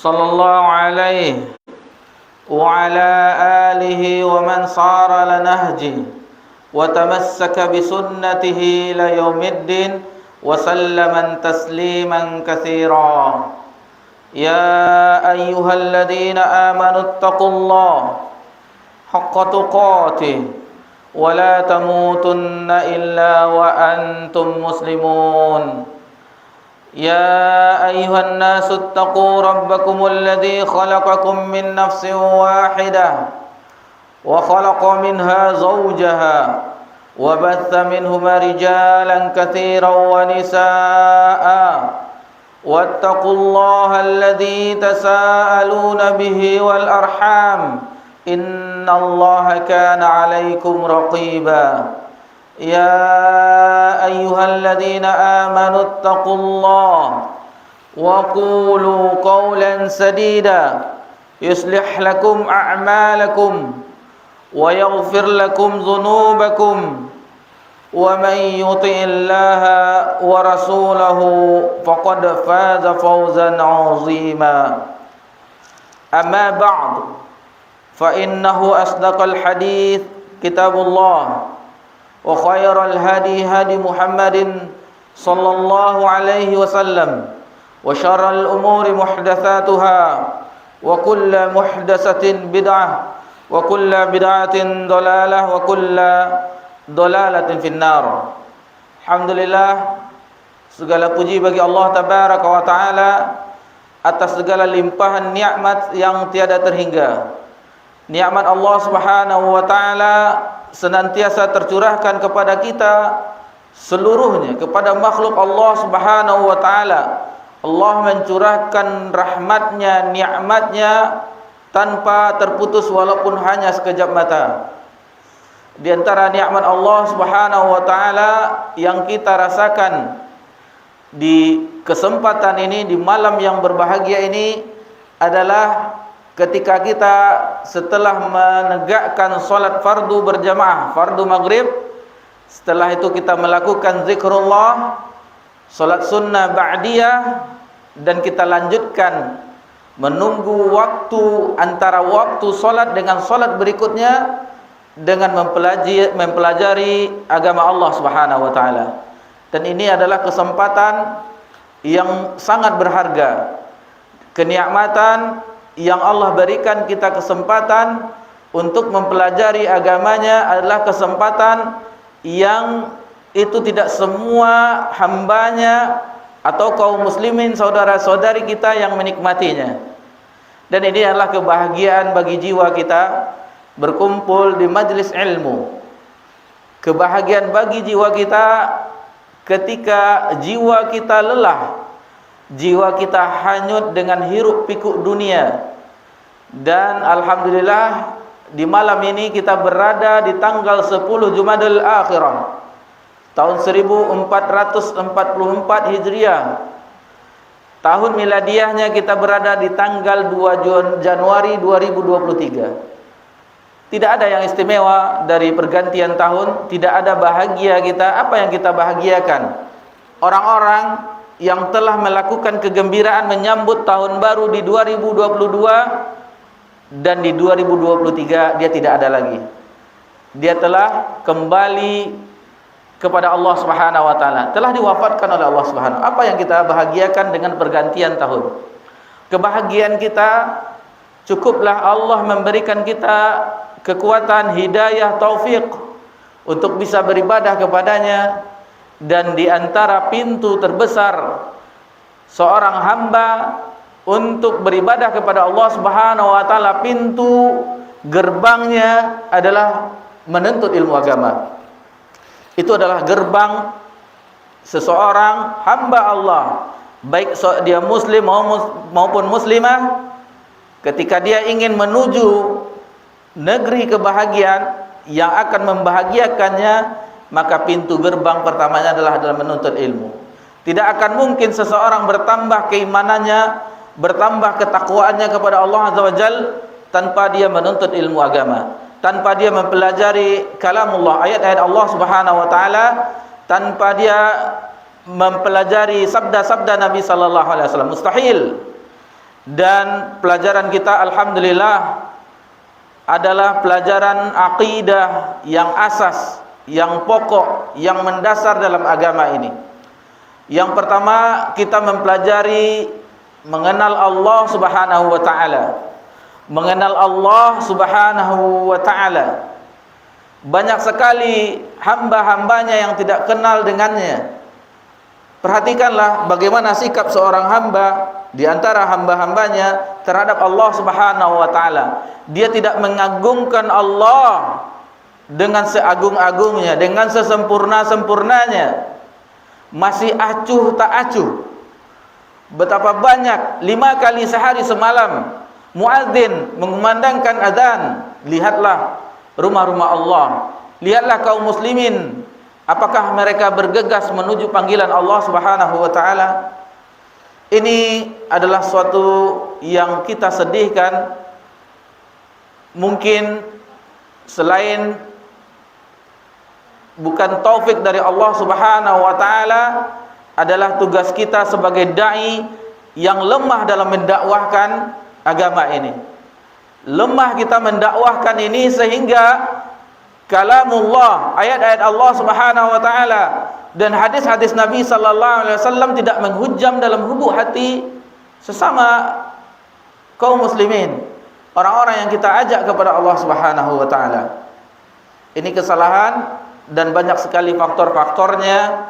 صلى الله عليه وعلى آله ومن صار على نهجه وتمسك بسنته إلى يوم الدين وسلم تسليما كثيرا. يا أيها الذين آمنوا اتقوا الله حق تقاته ولا تموتن إلا وأنتم مسلمون. يا أيها الناس اتقوا ربكم الذي خلقكم من نفس واحدة وخلق منها زوجها وبث منهما رجالا كثيرا ونساء واتقوا الله الذي تساءلون به والأرحام إن الله كان عليكم رقيبا. يا أيها الذين آمنوا اتقوا الله وقولوا قولا سديدا يصلح لكم أعمالكم ويغفر لكم ذنوبكم ومن يطع الله ورسوله فقد فاز فوزا عظيما. أما بعد فإنه أصدق الحديث كتاب الله وخير الهدي هدي محمد صلى الله عليه وسلم وشر الأمور محدثاتها وكل محدثة بدعة وكل بدعة ضلالة وكل ضلالة في النار. Alhamdulillah, segala puji bagi Allah Tabaraka wa Ta'ala atas segala limpahan nikmat yang tiada terhingga. Nikmat Allah Subhanahu wa Ta'ala senantiasa tercurahkan kepada kita seluruhnya, kepada makhluk Allah Subhanahu wa Ta'ala. Allah mencurahkan rahmatnya, nikmatnya tanpa terputus walaupun hanya sekejap mata. Di antara nikmat Allah Subhanahu wa Ta'ala yang kita rasakan di kesempatan ini, di malam yang berbahagia ini adalah ketika kita setelah menegakkan salat fardu berjamaah, fardu maghrib, setelah itu kita melakukan zikrullah, salat sunnah ba'diyah, dan kita lanjutkan menunggu waktu antara waktu salat dengan salat berikutnya dengan mempelajari agama Allah Subhanahu wa Ta'ala. Dan ini adalah kesempatan yang sangat berharga, kenikmatan yang Allah berikan kita kesempatan untuk mempelajari agamanya adalah kesempatan yang itu tidak semua hambanya atau kaum muslimin saudara-saudari kita yang menikmatinya. Dan ini adalah kebahagiaan bagi jiwa kita berkumpul di majlis ilmu. Kebahagiaan bagi jiwa kita ketika jiwa kita lelah, jiwa kita hanyut dengan hiruk pikuk dunia. Dan alhamdulillah di malam ini kita berada di tanggal 10 Jumadil Akhirah tahun 1444 Hijriah. Tahun miladiahnya kita berada di tanggal 2 Januari 2023. Tidak ada yang istimewa dari pergantian tahun, tidak ada bahagia kita. Apa yang kita bahagiakan? Orang-orang yang telah melakukan kegembiraan menyambut tahun baru di 2022 dan di 2023 dia tidak ada lagi. Dia telah kembali kepada Allah Subhanahu wa Ta'ala, telah diwafatkan oleh Allah Subhanahu. Apa yang kita bahagiakan dengan pergantian tahun? Kebahagiaan kita cukuplah Allah memberikan kita kekuatan, hidayah, taufik untuk bisa beribadah kepadanya. Dan di antara pintu terbesar seorang hamba untuk beribadah kepada Allah Subhanahu wa Ta'ala, pintu gerbangnya adalah menuntut ilmu agama. Itu adalah gerbang seseorang hamba Allah, baik dia muslim maupun muslimah. Ketika dia ingin menuju negeri kebahagiaan yang akan membahagiakannya, maka pintu gerbang pertamanya adalah menuntut ilmu. Tidak akan mungkin seseorang bertambah keimanannya, bertambah ketakwaannya kepada Allah Azza wa Jalla tanpa dia menuntut ilmu agama, tanpa dia mempelajari kalamullah, ayat-ayat Allah Subhanahu wa Ta'ala, tanpa dia mempelajari sabda-sabda Nabi sallallahu alaihi wasallam. Mustahil. Dan pelajaran kita alhamdulillah adalah pelajaran akidah yang asas, yang pokok, yang mendasar dalam agama ini. Yang pertama, kita mempelajari mengenal Allah Subhanahu wa taala. Mengenal Allah Subhanahu wa taala. Banyak sekali hamba-hambanya yang tidak kenal dengannya. Perhatikanlah bagaimana sikap seorang hamba di antara hamba-hambanya terhadap Allah Subhanahu wa taala. Dia tidak mengagungkan Allah dengan seagung-agungnya, dengan sesempurna-sempurnanya. Masih acuh tak acuh. Betapa banyak 5 kali sehari semalam muadzin mengumandangkan azan. Lihatlah rumah-rumah Allah, lihatlah kaum muslimin, apakah mereka bergegas menuju panggilan Allah Subhanahu wa taala? Ini adalah suatu yang kita sedihkan. Mungkin selain bukan taufik dari Allah Subhanahu wa taala, adalah tugas kita sebagai dai yang lemah dalam mendakwahkan agama ini. Lemah kita mendakwahkan ini sehingga kalamullah, ayat-ayat Allah Subhanahu wa taala dan hadis-hadis Nabi sallallahu alaihi wasallam tidak menghujam dalam lubuk hati sesama kaum muslimin, orang-orang yang kita ajak kepada Allah Subhanahu wa taala. Ini kesalahan dan banyak sekali faktor-faktornya,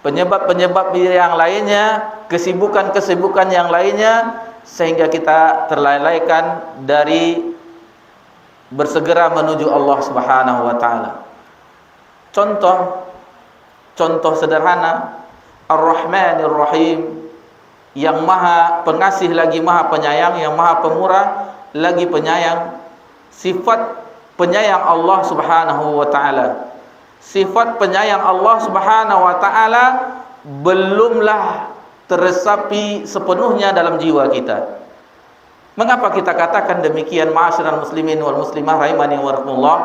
penyebab-penyebab yang lainnya, kesibukan-kesibukan yang lainnya, sehingga kita terlalaikan dari bersegera menuju Allah Subhanahu wa taala. Contoh sederhana, Ar-Rahmanir Rahim, yang Maha Pengasih lagi Maha Penyayang, yang Maha Pemurah lagi penyayang. Sifat penyayang Allah Subhanahu wa taala, sifat penyayang Allah Subhanahu wa taala belumlah teresapi sepenuhnya dalam jiwa kita. Mengapa kita katakan demikian, ma'asyiral muslimin wal muslimah rahimani wa rahimakumullah?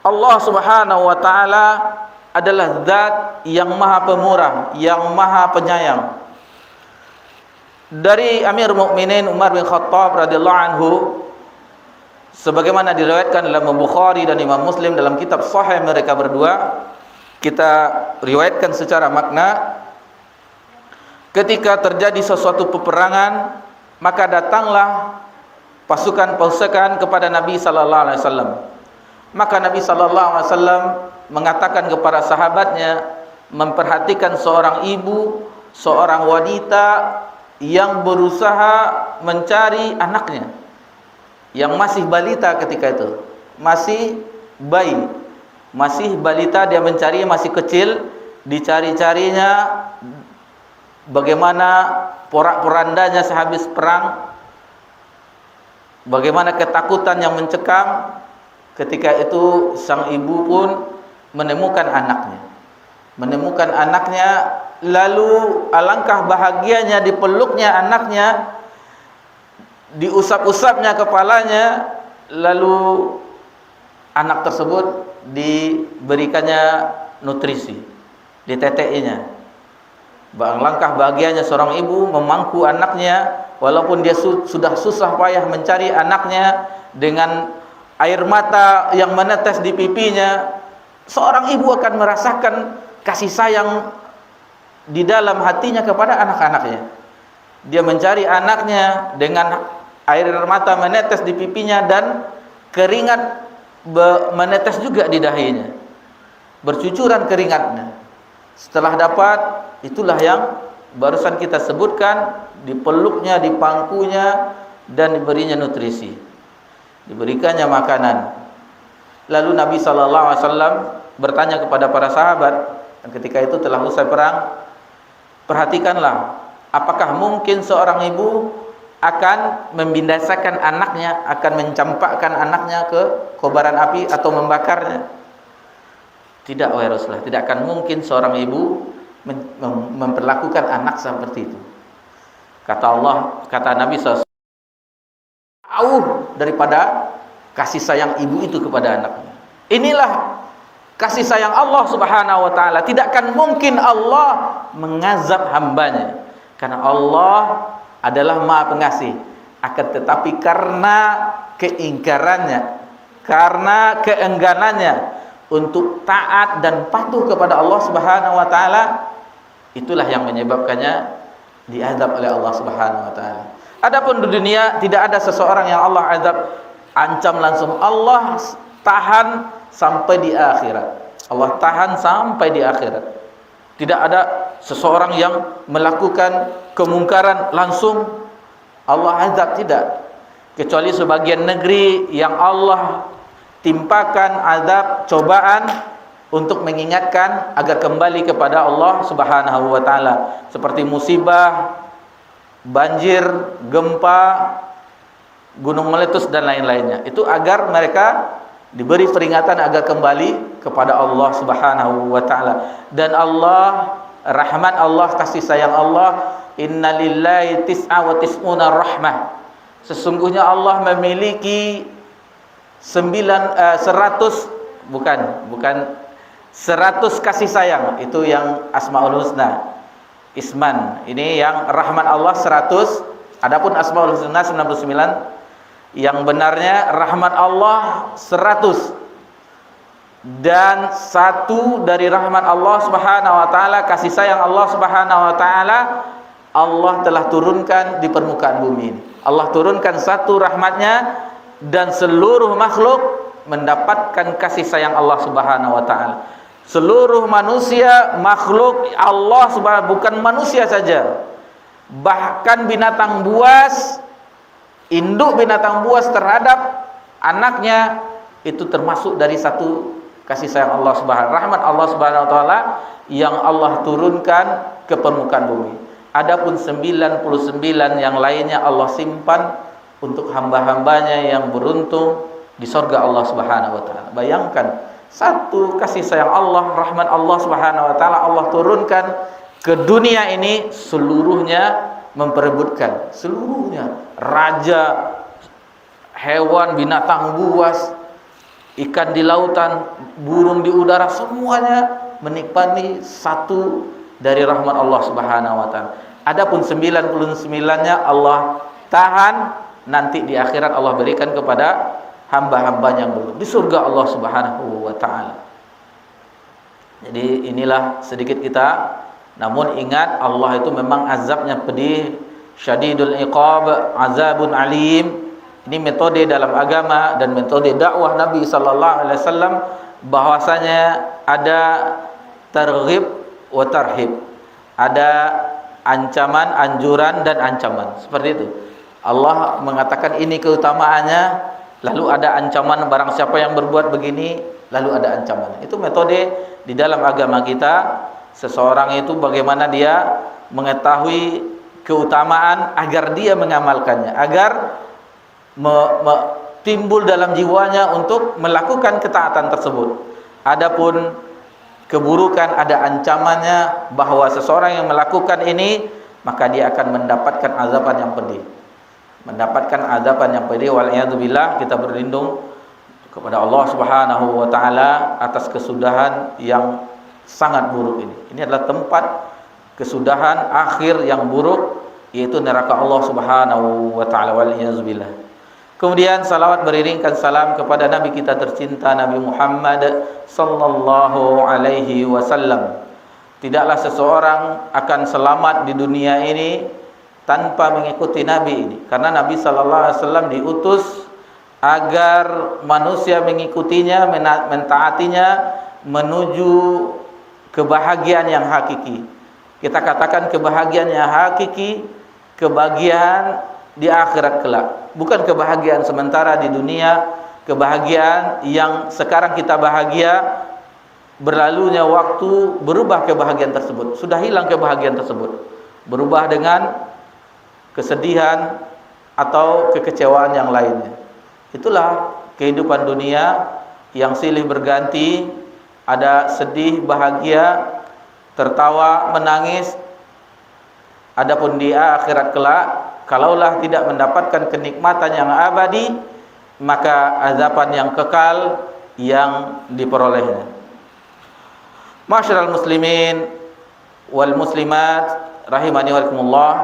Allah Subhanahu wa taala adalah zat yang Maha Pemurah, yang Maha Penyayang. Dari Amir Mukminin Umar bin Khattab radhiyallahu anhu, sebagaimana diriwayatkan dalam Bukhari dan Imam Muslim dalam kitab sahih mereka berdua, kita riwayatkan secara makna, ketika terjadi sesuatu peperangan, maka datanglah pasukan-pasukan kepada Nabi sallallahu alaihi wasallam. Maka Nabi sallallahu alaihi wasallam mengatakan kepada sahabatnya, memperhatikan seorang ibu, seorang wanita yang berusaha mencari anaknya yang masih balita ketika itu, masih bayi, masih balita, dia mencari, masih kecil, dicari-carinya. Bagaimana porak-porandanya sehabis perang, bagaimana ketakutan yang mencekam. Ketika itu sang ibu pun menemukan anaknya, lalu alangkah bahagianya dipeluknya anaknya, diusap-usapnya kepalanya, lalu anak tersebut diberikannya nutrisi, diteteinya. Alangkah bahagianya seorang ibu memangku anaknya, walaupun dia sudah susah payah mencari anaknya dengan air mata yang menetes di pipinya. Seorang ibu akan merasakan kasih sayang di dalam hatinya kepada anak-anaknya. Dia mencari anaknya dengan air mata menetes di pipinya dan keringat menetes juga di dahinya, bercucuran keringatnya. Setelah dapat, itulah yang barusan kita sebutkan, dipeluknya, dipangkunya, dan diberinya nutrisi, diberikannya makanan. Lalu Nabi SAW bertanya kepada para sahabat, dan ketika itu telah usai perang, perhatikanlah, apakah mungkin seorang ibu akan membinasakan anaknya, akan mencampakkan anaknya ke kobaran api atau membakarnya? Tidak, wahai Rasulullah, tidak akan mungkin seorang ibu memperlakukan anak seperti itu. Kata Nabi SAW, jauh daripada kasih sayang ibu itu kepada anaknya. Inilah kasih sayang Allah Subhanahu wa taala. Tidak akan mungkin Allah mengazab hambanya, karena Allah adalah Maha Pengasih. Akan tetapi karena keingkarannya, karena keengganannya untuk taat dan patuh kepada Allah Subhanahu wa taala, itulah yang menyebabkannya diazab oleh Allah Subhanahu wa taala. Adapun di dunia tidak ada seseorang yang Allah azab ancam langsung. Allah tahan sampai di akhirat. Allah tahan sampai di akhirat. Tidak ada seseorang yang melakukan kemungkaran langsung Allah azab, tidak. Kecuali sebagian negeri yang Allah timpakan azab, cobaan untuk mengingatkan agar kembali kepada Allah Subhanahu wa taala, seperti musibah, banjir, gempa, gunung meletus dan lain-lainnya. Itu agar mereka diberi peringatan agar kembali kepada Allah Subhanahu wa taala. Dan Allah, rahmat Allah, kasih sayang Allah, innalillahi tis'a wa tis'una rahmah. Sesungguhnya Allah memiliki 100 kasih sayang. Itu yang Asmaul Husna. Isman, ini yang rahmat Allah 100. Adapun Asmaul Husna 99. Yang benarnya rahmat Allah 100. Dan satu dari rahmat Allah Subhanahu wa taala, kasih sayang Allah Subhanahu wa taala, Allah telah turunkan di permukaan bumi ini. Allah turunkan satu rahmatnya dan seluruh makhluk mendapatkan kasih sayang Allah Subhanahu wa taala. Seluruh manusia, makhluk Allah Subhanahu, bukan manusia saja, bahkan binatang buas, induk binatang buas terhadap anaknya, itu termasuk dari satu kasih sayang Allah Subhanahu, rahmat Allah Subhanahu wa taala yang Allah turunkan ke permukaan bumi. Adapun 99 yang lainnya Allah simpan untuk hamba-hambanya yang beruntung di surga Allah Subhanahu wa taala. Bayangkan, satu kasih sayang Allah, rahmat Allah Subhanahu wa taala Allah turunkan ke dunia ini, seluruhnya memperebutkan, seluruhnya, raja, hewan, binatang buas, ikan di lautan, burung di udara, semuanya menikmati satu dari rahmat Allah Subhanahu wa taala. Adapun 99-nya Allah tahan, nanti di akhirat Allah berikan kepada hamba-hambanya yang beruntung di surga Allah Subhanahu wa taala. Jadi inilah sedikit kita, namun ingat Allah itu memang azabnya pedih, syadidul iqab, azabun alim. Ini metode dalam agama dan metode dakwah Nabi sallallahu alaihi wasallam, bahwasanya ada targhib wa tarhib. Ada ancaman, anjuran dan ancaman. Seperti itu. Allah mengatakan ini keutamaannya, lalu ada ancaman barang siapa yang berbuat begini, lalu ada ancaman. Itu metode di dalam agama kita. Seseorang itu bagaimana dia mengetahui keutamaan agar dia mengamalkannya, agar timbul dalam jiwanya untuk melakukan ketaatan tersebut. Adapun keburukan, ada ancamannya, bahwa seseorang yang melakukan ini maka dia akan mendapatkan azaban yang pedih. Mendapatkan azaban yang pedih, wal'iyadzubillah. Kita berlindung kepada Allah Subhanahu wa taala atas kesudahan yang sangat buruk ini. Ini adalah tempat kesudahan akhir yang buruk, yaitu neraka Allah Subhanahu wa taala, wal'iyadzubillah. Kemudian salawat beriringkan salam kepada Nabi kita tercinta, Nabi Muhammad sallallahu alaihi wasallam. Tidaklah seseorang akan selamat di dunia ini tanpa mengikuti Nabi ini, karena Nabi sallallahu alaihi wasallam diutus agar manusia mengikutinya, mentaatinya menuju kebahagiaan yang hakiki. Kita katakan kebahagiaan yang hakiki, kebahagiaan di akhirat kelak, bukan kebahagiaan sementara di dunia. Kebahagiaan yang sekarang kita bahagia, berlalunya waktu berubah kebahagiaan tersebut, sudah hilang kebahagiaan tersebut, berubah dengan kesedihan atau kekecewaan yang lainnya. Itulah kehidupan dunia yang silih berganti, ada sedih, bahagia, tertawa, menangis. Adapun di akhirat kelak, kalaulah tidak mendapatkan kenikmatan yang abadi, maka azaban yang kekal yang diperolehnya. Masyarul muslimin wal muslimat rahimani wa rahimakumullah.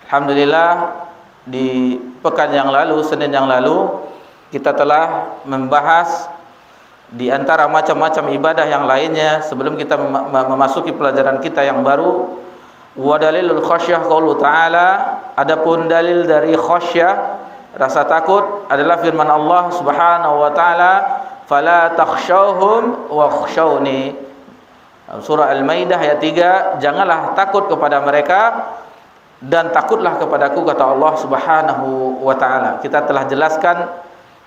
Alhamdulillah di pekan yang lalu, Senin yang lalu, kita telah membahas di antara macam-macam ibadah yang lainnya sebelum kita memasuki pelajaran kita yang baru. Wa dalilul khasyah qaulu ta'ala, adapun dalil dari khasyah, rasa takut, adalah firman Allah Subhanahu wa taala, fala takhshawhum wakhshawni. Surah Al-Maidah ayat 3, janganlah takut kepada mereka dan takutlah kepadaku, kata Allah Subhanahu wa taala. Kita telah jelaskan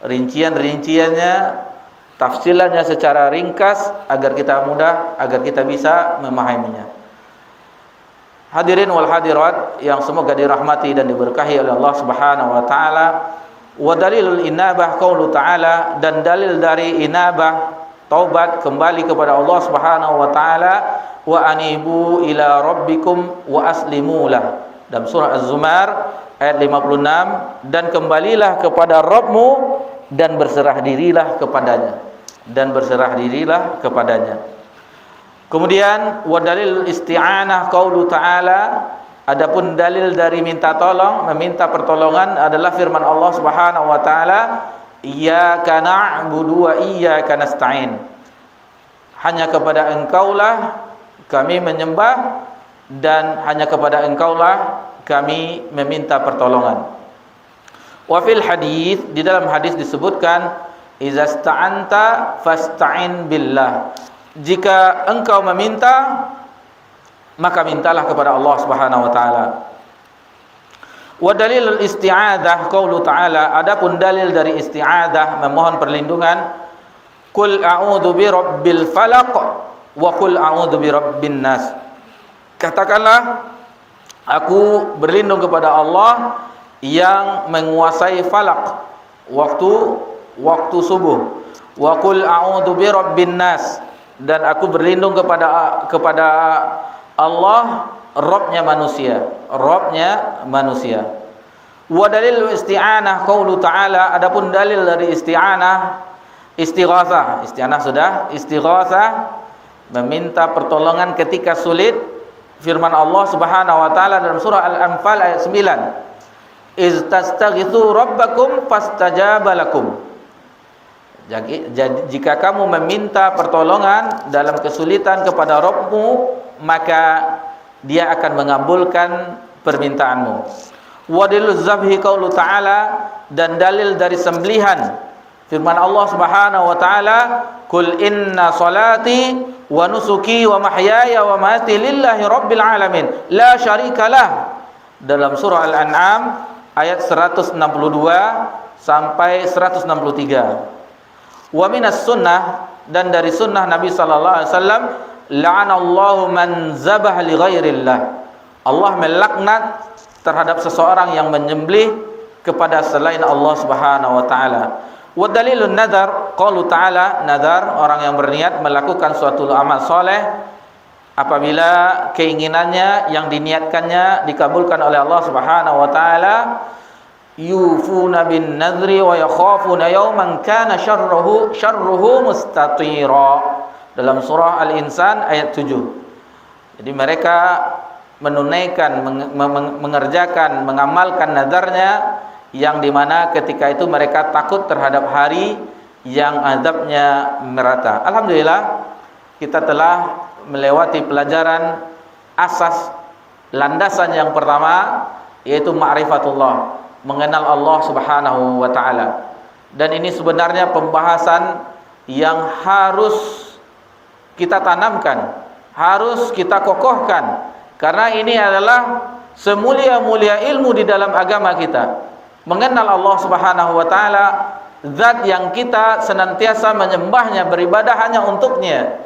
rincian-rinciannya, tafsilannya secara ringkas agar kita mudah, agar kita bisa memahaminya. Hadirin wal hadirat yang semoga dirahmati dan diberkahi oleh Allah Subhanahu wa taala. Wa dalilul inabah qaulu ta'ala, dan dalil dari inabah, taubat, kembali kepada Allah Subhanahu wa taala, wa anibu ila rabbikum wa aslimu lah. Dalam surah Az-Zumar ayat 56, dan kembalilah kepada Rabbmu dan berserah dirilah kepadanya, dan berserah dirilah kepadanya. Kemudian wa dalil isti'anah qaulu ta'ala, adapun dalil dari minta tolong, meminta pertolongan, adalah firman Allah Subhanahu wa taala, iyyaka na'budu wa iyyaka nasta'in. Hanya kepada Engkaulah kami menyembah dan hanya kepada Engkaulah kami meminta pertolongan. Wa fil hadis, di dalam hadis disebutkan, iza sta'anta fasta'in billah. Jika engkau meminta, maka mintalah kepada Allah Subhanahu wa taala. Wa dalilul isti'adzah qaulu ta'ala, adapun dalil dari isti'adzah, memohon perlindungan, qul a'udzu birabbil falaq wa qul a'udzu birabbin nas. Katakanlah, aku berlindung kepada Allah yang menguasai falak, waktu subuh. Wa qul a'udzu birabbin nas, dan aku berlindung kepada Allah, Rabbnya manusia, Rabbnya manusia. Wa dalil isti'anah qaulu ta'ala, adapun dalil dari isti'anah, istighatsah. Isti'anah sudah, istighatsah meminta pertolongan ketika sulit. Firman Allah Subhanahu wa taala dalam surah Al-Anfal ayat 9, iz tastaghitsu rabbakum fastajaba lakum. Jika kamu meminta pertolongan dalam kesulitan kepada Rabbmu, maka Dia akan mengabulkan permintaanmu. Wa daliluz zabhi qaulu ta'ala, dan dalil dari sembelihan, firman Allah Subhanahu wa taala, qul inna salati wa nusuki wa mahyaya wa mamati lillahi rabbil alamin la syarikalah. Dalam surah Al-An'am ayat 162 sampai 163. Wa minas sunnah, dan dari sunnah Nabi sallallahu alaihi wasallam, la'anallahu man zabaha li ghairillah. Allah melaknat terhadap seseorang yang menyembelih kepada selain Allah Subhanahu wa taala. Wa dalilun nadhar qaulu ta'ala, nadhar, orang yang berniat melakukan suatu amal soleh apabila keinginannya yang diniatkannya dikabulkan oleh Allah Subhanahu wa taala, yufuna bin nadhri wa yakhafuna yawman kana syarruhu mustatira. Dalam surah Al-Insan ayat 7. Jadi mereka menunaikan, mengerjakan, mengamalkan nadarnya, yang dimana ketika itu mereka takut terhadap hari yang azabnya merata. Alhamdulillah, kita telah melewati pelajaran asas, landasan yang pertama, yaitu ma'rifatullah, mengenal Allah Subhanahu wa ta'ala. Dan ini sebenarnya pembahasan yang harus kita tanamkan, harus kita kokohkan, karena ini adalah semulia-mulia ilmu di dalam agama kita. Mengenal Allah Subhanahu wa taala, zat yang kita senantiasa menyembahnya, beribadah hanya untuknya.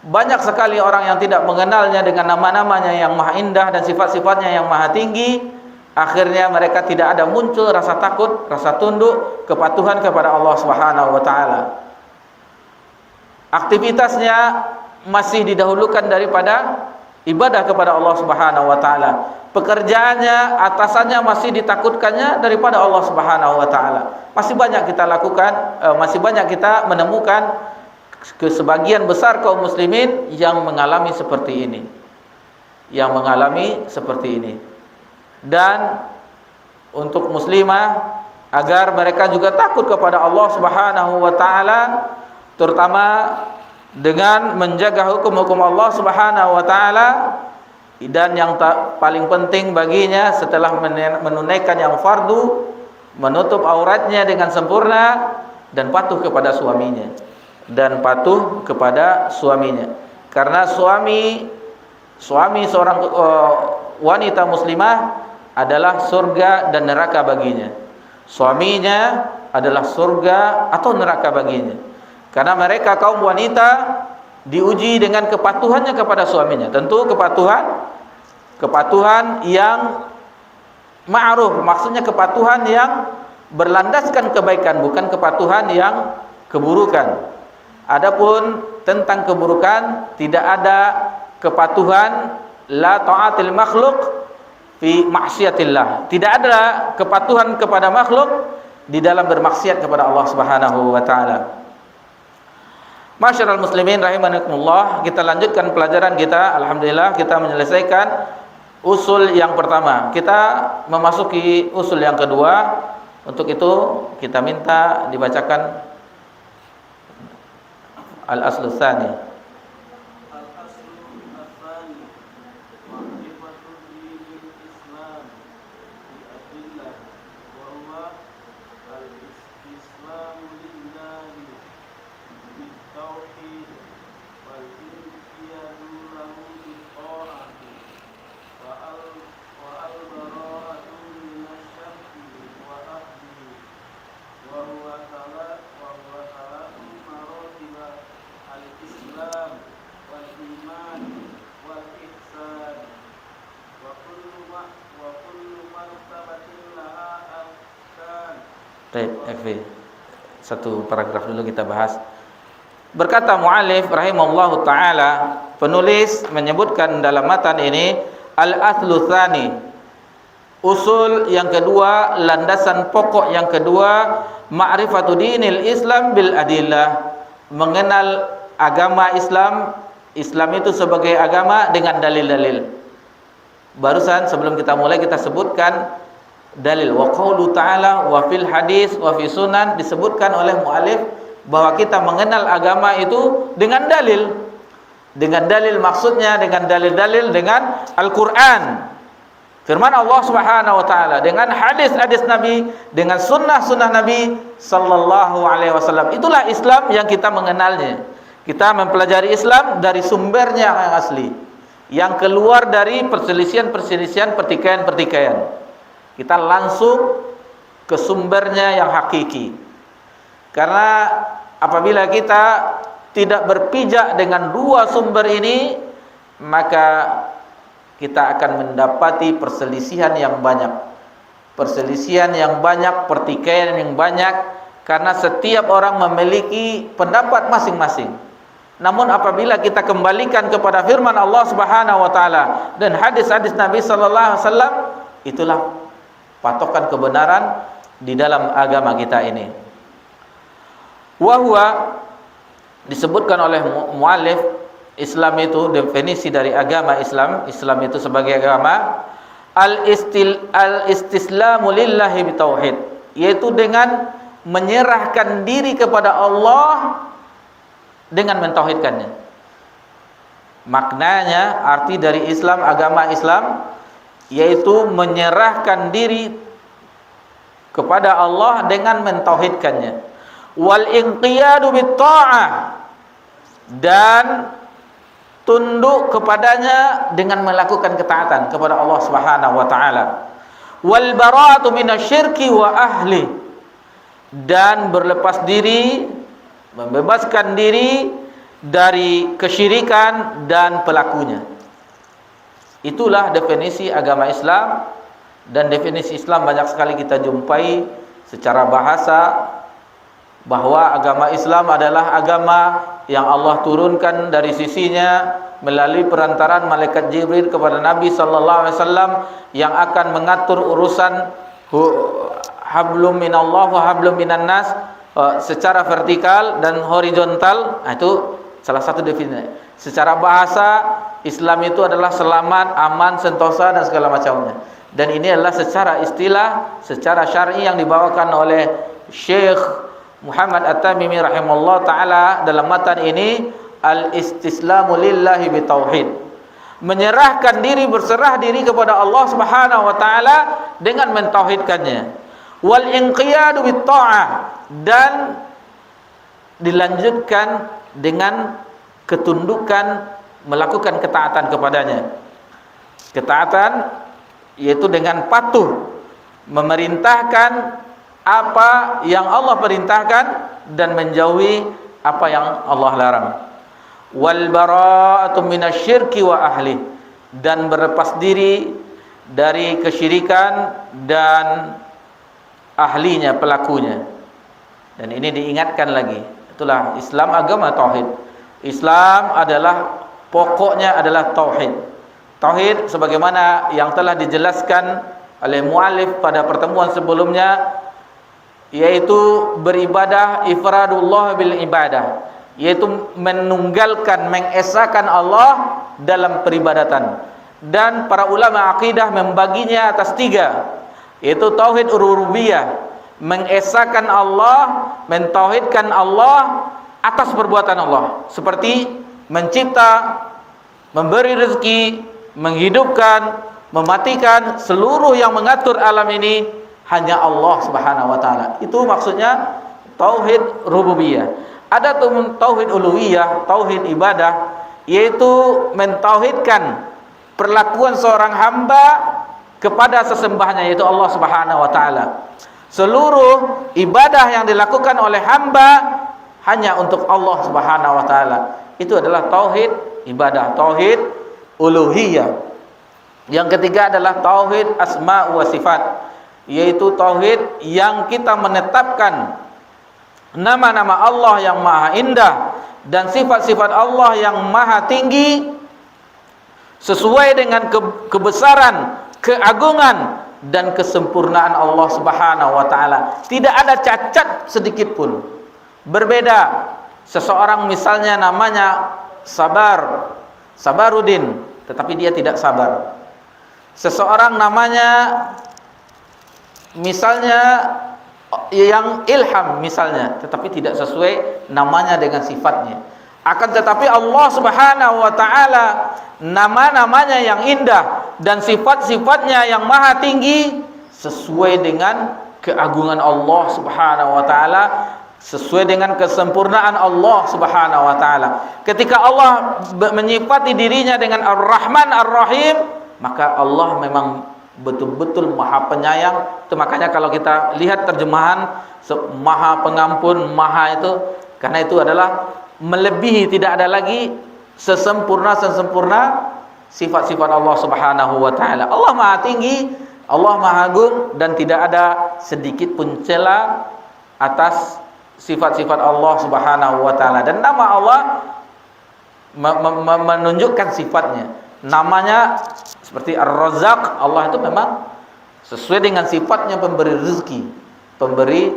Banyak sekali orang yang tidak mengenalnya dengan nama-namanya yang maha indah dan sifat-sifatnya yang maha tinggi. Akhirnya mereka tidak ada muncul rasa takut, rasa tunduk, kepatuhan kepada Allah Subhanahu wa taala. Aktivitasnya masih didahulukan daripada ibadah kepada Allah Subhanahu wa taala. Pekerjaannya, atasannya masih ditakutkannya daripada Allah Subhanahu wa taala. Masih banyak kita lakukan, masih banyak kita menemukan sebagian besar kaum muslimin yang mengalami seperti ini. Yang mengalami seperti ini. dan untuk muslimah agar mereka juga takut kepada Allah Subhanahu wa taala, terutama dengan menjaga hukum-hukum Allah Subhanahu wa taala, dan yang paling penting baginya setelah menunaikan yang fardu, menutup auratnya dengan sempurna dan patuh kepada suaminya. Karena suami seorang wanita muslimah adalah surga dan neraka baginya. Suaminya adalah surga atau neraka baginya. Karena mereka kaum wanita diuji dengan kepatuhannya kepada suaminya. Tentu kepatuhan yang ma'ruf, maksudnya kepatuhan yang berlandaskan kebaikan, bukan kepatuhan yang keburukan. Adapun tentang keburukan, tidak ada kepatuhan la ta'atil makhluk fi maksiatillah. Tidak ada kepatuhan kepada makhluk di dalam bermaksiat kepada Allah Subhanahu wa taala. Masyarul muslimin rahimakumullah, kita lanjutkan pelajaran kita. Alhamdulillah kita menyelesaikan usul yang pertama. Kita memasuki usul yang kedua. Untuk itu kita minta dibacakan al-aslu tsani. Satu paragraf dulu kita bahas. Berkata mu'allif rahimahullahu ta'ala, penulis menyebutkan dalam matan ini al-aslu tsani, usul yang kedua, landasan pokok yang kedua, ma'rifatu dinil Islam bil adillah, mengenal agama Islam itu sebagai agama dengan dalil-dalil. Barusan sebelum kita mulai kita sebutkan dalil, wa qaulu ta'ala wa fil hadis wa fi sunan, disebutkan oleh mu'alif bahwa kita mengenal agama itu dengan dalil. Dengan dalil maksudnya dengan dalil-dalil, dengan Al-Qur'an, firman Allah Subhanahu wa taala, dengan hadis-hadis Nabi, dengan sunnah-sunnah Nabi sallallahu alaihi wasallam. Itulah Islam yang kita mengenalnya. Kita mempelajari Islam dari sumbernya yang asli, yang keluar dari perselisihan-perselisihan, pertikaian-pertikaian. Kita langsung ke sumbernya yang hakiki. Karena apabila kita tidak berpijak dengan dua sumber ini, maka kita akan mendapati perselisihan yang banyak. Perselisihan yang banyak, pertikaian yang banyak, karena setiap orang memiliki pendapat masing-masing. Namun apabila kita kembalikan kepada firman Allah Subhanahu wa taala dan hadis-hadis Nabi sallallahu alaihi wasallam, itulah patokan kebenaran di dalam agama kita ini. Wahwa, disebutkan oleh muallif, Islam itu, definisi dari agama Islam itu sebagai agama al-istislamu lillahi bitauhid, yaitu dengan menyerahkan diri kepada Allah dengan mentauhidkannya. Maknanya, arti dari Islam, agama Islam, yaitu menyerahkan diri kepada Allah dengan mentauhidkannya. Wal inqiyadu bitta'ah, dan tunduk kepadanya dengan melakukan ketaatan kepada Allah Subhanahu wa taala. Wal bara'atu minasyirki wa ahli, dan berlepas diri, membebaskan diri dari kesyirikan dan pelakunya. Itulah definisi agama Islam. Dan definisi Islam banyak sekali kita jumpai secara bahasa, bahwa agama Islam adalah agama yang Allah turunkan dari sisinya melalui perantaran malaikat Jibril kepada Nabi sallallahu alaihi wasallam, yang akan mengatur urusan hablum minallah wa hablum minan nas secara vertikal dan horizontal. Itu salah satu definisi. Secara bahasa, Islam itu adalah selamat, aman, sentosa, dan segala macamnya. Dan ini adalah secara istilah, secara syar'i yang dibawakan oleh Syekh Muhammad At-Tamimi rahimahullah ta'ala dalam matan ini, al-istislamu lillahi bitauhid, menyerahkan diri, berserah diri kepada Allah Subhanahu wa taala dengan mentauhidkannya. Wal inqiyadu bitta'ah, dan dilanjutkan dengan ketundukan, melakukan ketaatan kepadanya. Ketaatan yaitu dengan patuh, memerintahkan apa yang Allah perintahkan dan menjauhi apa yang Allah larang. Wal bara'atu minasyirki wa ahli, dan berlepas diri dari kesyirikan dan ahlinya, pelakunya. Dan ini diingatkan lagi, itulah Islam, agama tauhid. Islam adalah pokoknya adalah tauhid. Tauhid sebagaimana yang telah dijelaskan oleh muallif pada pertemuan sebelumnya, yaitu beribadah ifradullah bil ibadah, yaitu menunggalkan, mengesakan Allah dalam peribadatan. Dan para ulama akidah membaginya atas 3, yaitu tauhid rububiyah, mengesakan Allah, mentauhidkan Allah atas perbuatan Allah, seperti mencipta, memberi rezeki, menghidupkan, mematikan, seluruh yang mengatur alam ini hanya Allah Subhanahu wa taala. Itu maksudnya tauhid rububiyah. Ada tauhid uluhiyah, tauhid ibadah, yaitu mentauhidkan perlakuan seorang hamba kepada sesembahnya, yaitu Allah Subhanahu wa taala. Seluruh ibadah yang dilakukan oleh hamba hanya untuk Allah Subhanahu wa taala. Itu adalah tauhid ibadah, tauhid uluhiyah. Yang ketiga adalah tauhid asma wa sifat, yaitu tauhid yang kita menetapkan nama-nama Allah yang maha indah dan sifat-sifat Allah yang maha tinggi sesuai dengan kebesaran, keagungan dan kesempurnaan Allah Subhanahu wa taala. Tidak ada cacat sedikit pun. Berbeda seseorang misalnya namanya Sabar, Sabarudin, tetapi dia tidak sabar. Seseorang namanya misalnya yang Ilham misalnya, tetapi tidak sesuai namanya dengan sifatnya. Akan tetapi Allah Subhanahu wa taala, nama-namanya yang indah dan sifat-sifatnya yang maha tinggi sesuai dengan keagungan Allah Subhanahu wa taala, sesuai dengan kesempurnaan Allah Subhanahu wa taala. Ketika Allah menyifati dirinya dengan Ar-Rahman Ar-Rahim, maka Allah memang betul-betul maha penyayang. Itu makanya kalau kita lihat terjemahan maha pengampun, maha itu, karena itu adalah melebihi, tidak ada lagi sesempurna sifat-sifat Allah Subhanahu wa taala. Allah maha tinggi, Allah maha agung, dan tidak ada sedikit pun celah atas sifat-sifat Allah Subhanahu wa taala. Dan nama Allah menunjukkan sifatnya. Namanya seperti Ar-Razzaq, Allah itu memang sesuai dengan sifatnya pemberi rezeki, pemberi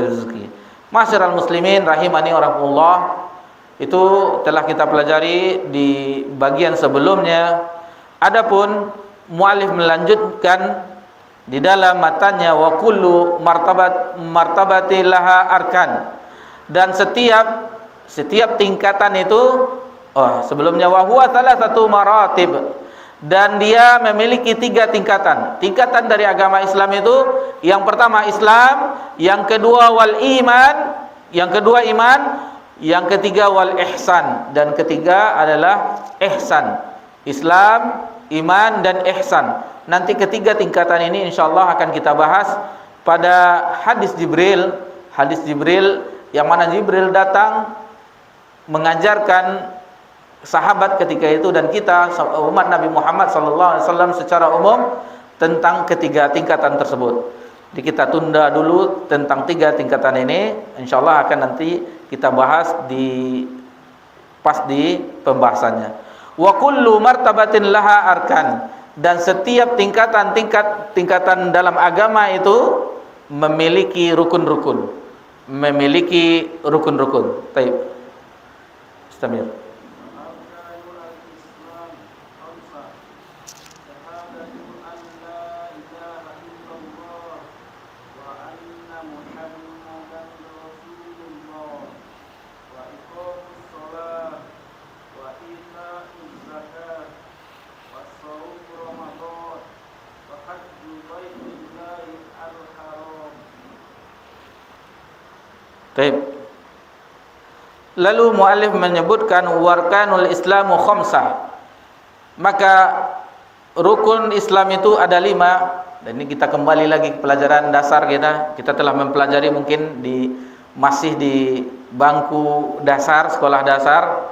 rezeki. Masyarul muslimin rahimani wa rahimakumullah, itu telah kita pelajari di bagian sebelumnya. Adapun muallif melanjutkan di dalam matanya, wa kullu martabati laha arkan, dan setiap tingkatan itu sebelumnya wa huwa thalathatu maratib, dan dia memiliki 3 tingkatan. Tingkatan dari agama Islam itu, yang pertama Islam, yang kedua wal iman, yang kedua iman, yang ketiga wal ihsan, dan ketiga adalah ihsan. Islam, iman, dan ihsan. Nanti ketiga tingkatan ini insyaallah akan kita bahas pada hadis Jibril. Hadis Jibril yang mana Jibril datang mengajarkan sahabat ketika itu dan kita umat Nabi Muhammad SAW secara umum tentang ketiga tingkatan tersebut. Jadi kita tunda dulu tentang 3 tingkatan ini. Insyaallah akan nanti kita bahas pas di pembahasannya. Wa kullu martabatin laha arkan, dan setiap tingkatan dalam agama itu memiliki rukun-rukun. Baik. Istamir. Baik. Lalu muallif menyebutkan warkanul Islamu khamsah. Maka rukun Islam itu ada 5. Dan ini kita kembali lagi ke pelajaran dasar kita. Kita telah mempelajari mungkin masih di bangku dasar, sekolah dasar.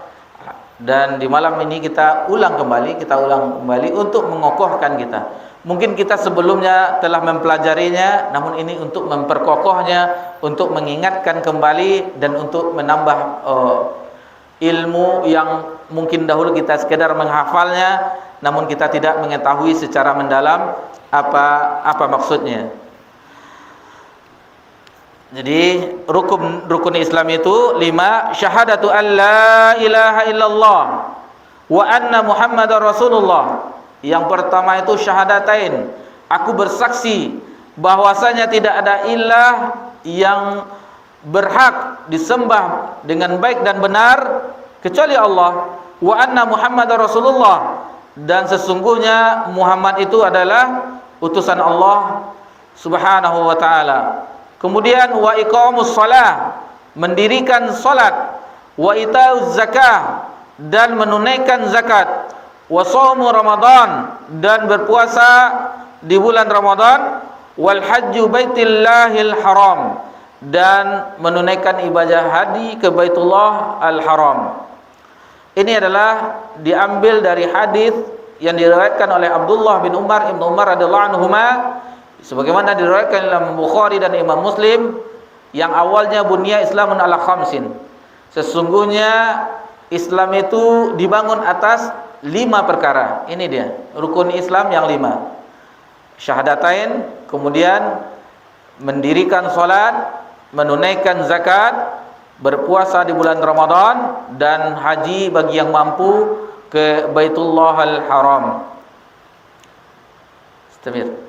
Dan di malam ini kita ulang kembali untuk mengokohkan kita. Mungkin kita sebelumnya telah mempelajarinya, namun ini untuk memperkokohnya, untuk mengingatkan kembali dan untuk menambah ilmu yang mungkin dahulu kita sekedar menghafalnya, namun kita tidak mengetahui secara mendalam apa maksudnya. Jadi rukun Islam itu 5, syahadatu an la ilaha illallah wa anna Muhammadar Rasulullah. Yang pertama itu syahadatain, aku bersaksi bahwasanya tidak ada ilah yang berhak disembah dengan baik dan benar kecuali Allah, wa anna Muhammadar Rasulullah, dan sesungguhnya Muhammad itu adalah utusan Allah Subhanahu wa taala. Kemudian wa iqamus shalah, mendirikan salat, wa itauz zakah, dan menunaikan zakat, wa shaumu Ramadan, dan berpuasa di bulan Ramadan, wal hajju baitillahil haram, dan menunaikan ibadah haji ke Baitullah al-Haram. Ini adalah diambil dari hadis yang diriwayatkan oleh Abdullah bin Umar, Ibnu Umar radhiyallahu anhuma, sebagaimana diriwayatkan oleh Imam Bukhari dan Imam Muslim, yang awalnya bunya Islamun ala khamsin. Sesungguhnya Islam itu dibangun atas 5 perkara. Ini dia rukun Islam yang 5. Syahadatain, kemudian mendirikan salat, menunaikan zakat, berpuasa di bulan Ramadan, dan haji bagi yang mampu ke Baitullah al-Haram. Istamir.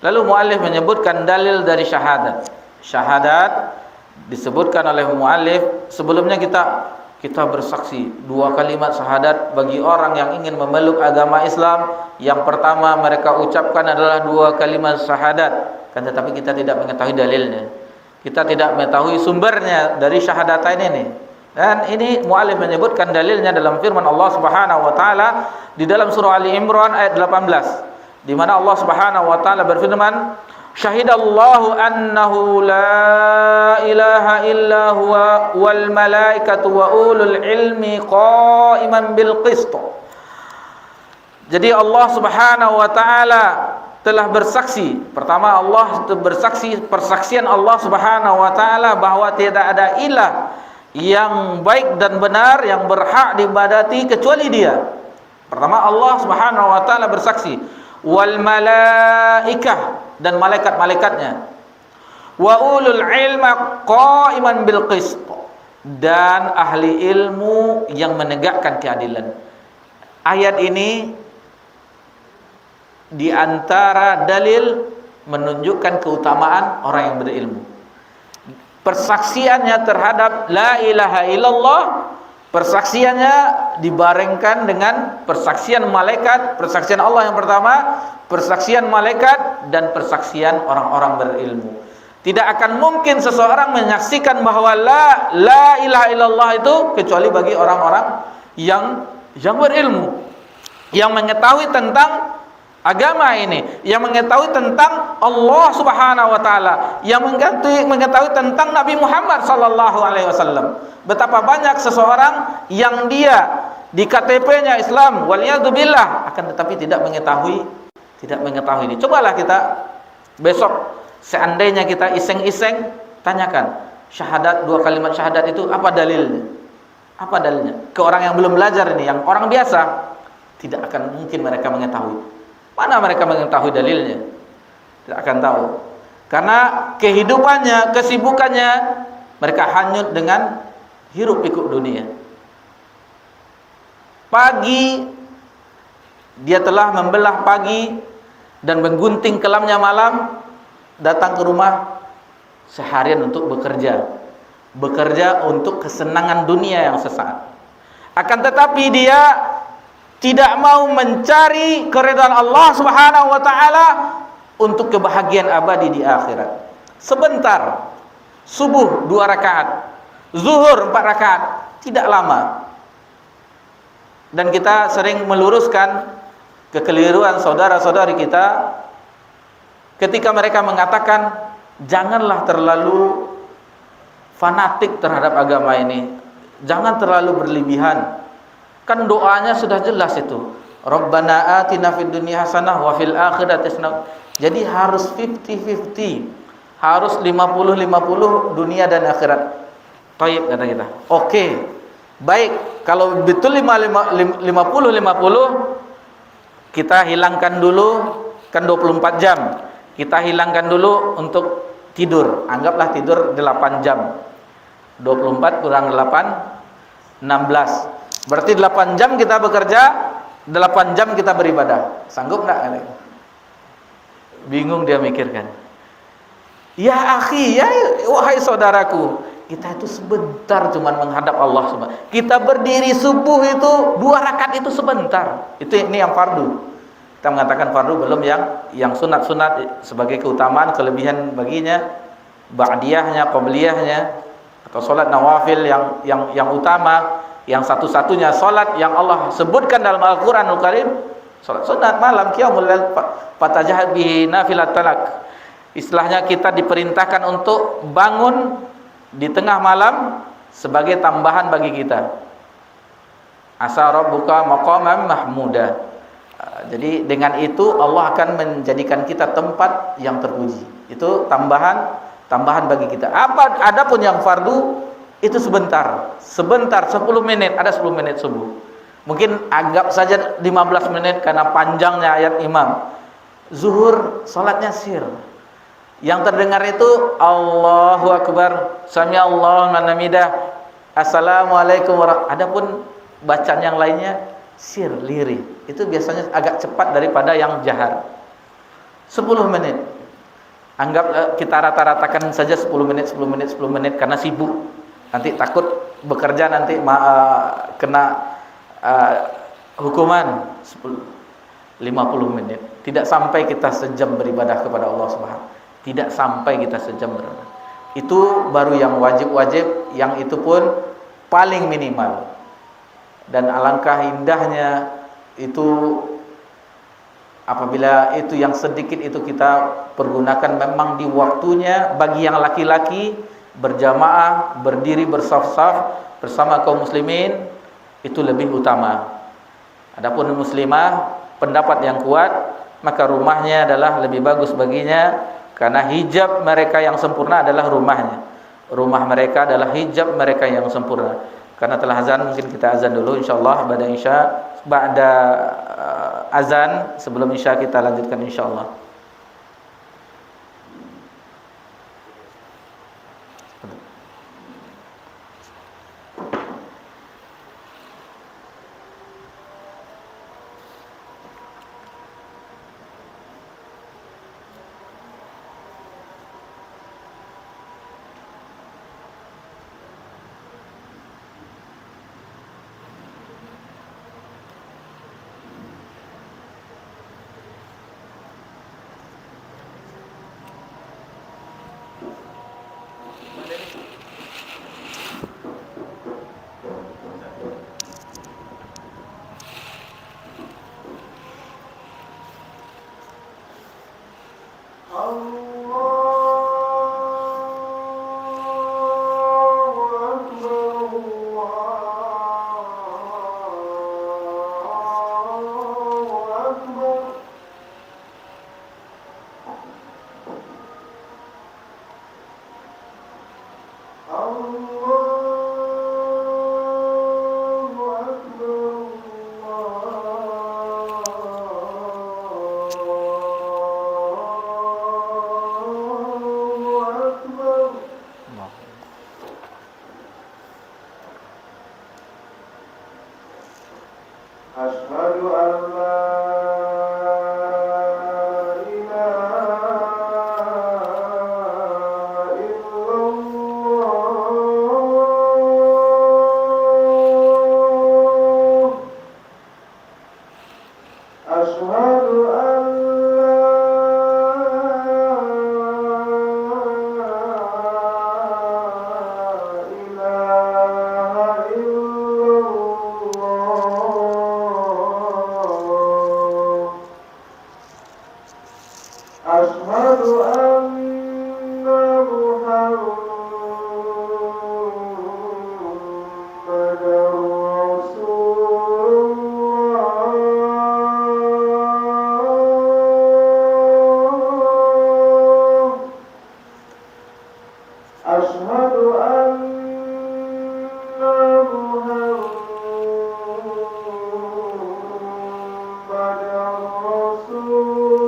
Lalu muallif menyebutkan dalil dari syahadat. Syahadat disebutkan oleh muallif, sebelumnya kita bersaksi 2 kalimat syahadat bagi orang yang ingin memeluk agama Islam. Yang pertama mereka ucapkan adalah 2 kalimat syahadat, kan, tetapi kita tidak mengetahui dalilnya. Kita tidak mengetahui sumbernya dari syahadatain ini. Dan ini muallif menyebutkan dalilnya dalam firman Allah Subhanahu wa taala di dalam surah Ali Imran ayat 18. Di mana Allah Subhanahu wa taala berfirman, syahidallahu annahu la ilaha illa huwa wal malaikatu wa ulul ilmi qa'iman bil qist. Jadi Allah Subhanahu wa taala telah bersaksi. Pertama, Allah bersaksi, persaksian Allah Subhanahu wa taala bahwa tidak ada ilah yang baik dan benar yang berhak diibadati kecuali Dia. Pertama, Allah Subhanahu wa taala bersaksi. Wal malaikah, dan malaikat-malaikatnya, wa ulul ilma qa'iman bil qist, dan ahli ilmu yang menegakkan keadilan. Ayat ini di antara dalil menunjukkan keutamaan orang yang berilmu. Persaksiannya terhadap la ilaha illallah, persaksiannya dibarengkan dengan persaksian malaikat, persaksian Allah yang pertama, persaksian malaikat, dan persaksian orang-orang berilmu. Tidak akan mungkin seseorang menyaksikan bahwa la ilaha illallah itu kecuali bagi orang-orang yang berilmu, yang mengetahui tentang agama ini, yang mengetahui tentang Allah Subhanahu wa taala, yang mengetahui tentang Nabi Muhammad sallallahu alaihi wasallam. Betapa banyak seseorang yang dia di KTP-nya Islam, waliyadzubillah, akan tetapi tidak mengetahui ini. Cobalah kita besok, seandainya kita iseng-iseng, tanyakan syahadat, 2 kalimat syahadat itu apa dalilnya? Apa dalilnya? Ke orang yang belum belajar ini, yang orang biasa. Tidak akan mungkin mereka mengetahui. Mana mereka mengetahui dalilnya? Tidak akan tahu. Karena kehidupannya, kesibukannya, mereka hanyut dengan hirup pikuk dunia. Pagi dia telah membelah pagi dan menggunting kelamnya malam, datang ke rumah seharian untuk bekerja untuk kesenangan dunia yang sesaat. Akan tetapi dia tidak mau mencari keridhaan Allah Subhanahu wa taala untuk kebahagiaan abadi di akhirat. Sebentar, subuh 2 rakaat, zuhur 4 rakaat, tidak lama. Dan kita sering meluruskan kekeliruan saudara-saudari kita ketika mereka mengatakan janganlah terlalu fanatik terhadap agama ini, jangan terlalu berlebihan. Kan doanya sudah jelas itu, Rabbana atina fid dunya hasanah wa fil akhirati hasanah. Jadi harus 50-50, harus 50-50 dunia dan akhirat. Taib kata kita. Oke, baik, kalau betul 50-50, kita hilangkan dulu, kan 24 jam. Kita hilangkan dulu untuk tidur. Anggaplah tidur 8 jam. 24 kurang 8, 16. Berarti 8 jam kita bekerja, 8 jam kita beribadah. Sanggup enggak? Bingung dia mikirkan. Ya akhi, ya wahai saudaraku, kita itu sebentar cuman menghadap Allah Subhanahu. Kita berdiri subuh itu 2 rakaat itu sebentar. Ini yang fardu. Kita mengatakan fardu, belum yang sunat-sunat sebagai keutamaan, kelebihan baginya, ba'diyahnya, qabliyahnya, atau salat nawafil yang utama, yang satu-satunya salat yang Allah sebutkan dalam Al-Qur'anul Karim, salat sunat malam, qiyamul lail, fatajahad bihi nafilat talak. Istilahnya kita diperintahkan untuk bangun di tengah malam sebagai tambahan bagi kita. Asa rabbuka maqaman mahmuda. Jadi dengan itu Allah akan menjadikan kita tempat yang terpuji. Itu tambahan bagi kita. Adapun yang fardu itu sebentar 10 menit, ada 10 menit subuh. Mungkin anggap saja 15 menit karena panjangnya ayat imam. Zuhur salatnya sir. Yang terdengar itu Allahu Akbar, sami Allahu liman hamidah, Assalamualaikum warahmatullahi. Adapun bacaan yang lainnya sir, lirih. Itu biasanya agak cepat daripada yang jahar. 10 menit. Anggap kita rata-ratakan saja 10 menit karena sibuk. Nanti takut bekerja nanti kena hukuman 50 menit. Tidak sampai kita sejam beribadah kepada Allah Subhanahu. Tidak sampai kita sejam beribadah. Itu baru yang wajib-wajib, yang itu pun paling minimal. Dan alangkah indahnya itu apabila itu yang sedikit itu kita pergunakan memang di waktunya. Bagi yang laki-laki berjamaah, berdiri bersaf-saf bersama kaum muslimin, itu lebih utama. Adapun muslimah, pendapat yang kuat, maka rumahnya adalah lebih bagus baginya, karena hijab mereka yang sempurna adalah rumahnya. Rumah mereka adalah hijab mereka yang sempurna. Karena telah azan, mungkin kita azan dulu insyaallah. Ba'da azan, sebelum isya kita lanjutkan insyaallah. أشهد أن محمدا رسول الله أشهد أن محمدا رسول الله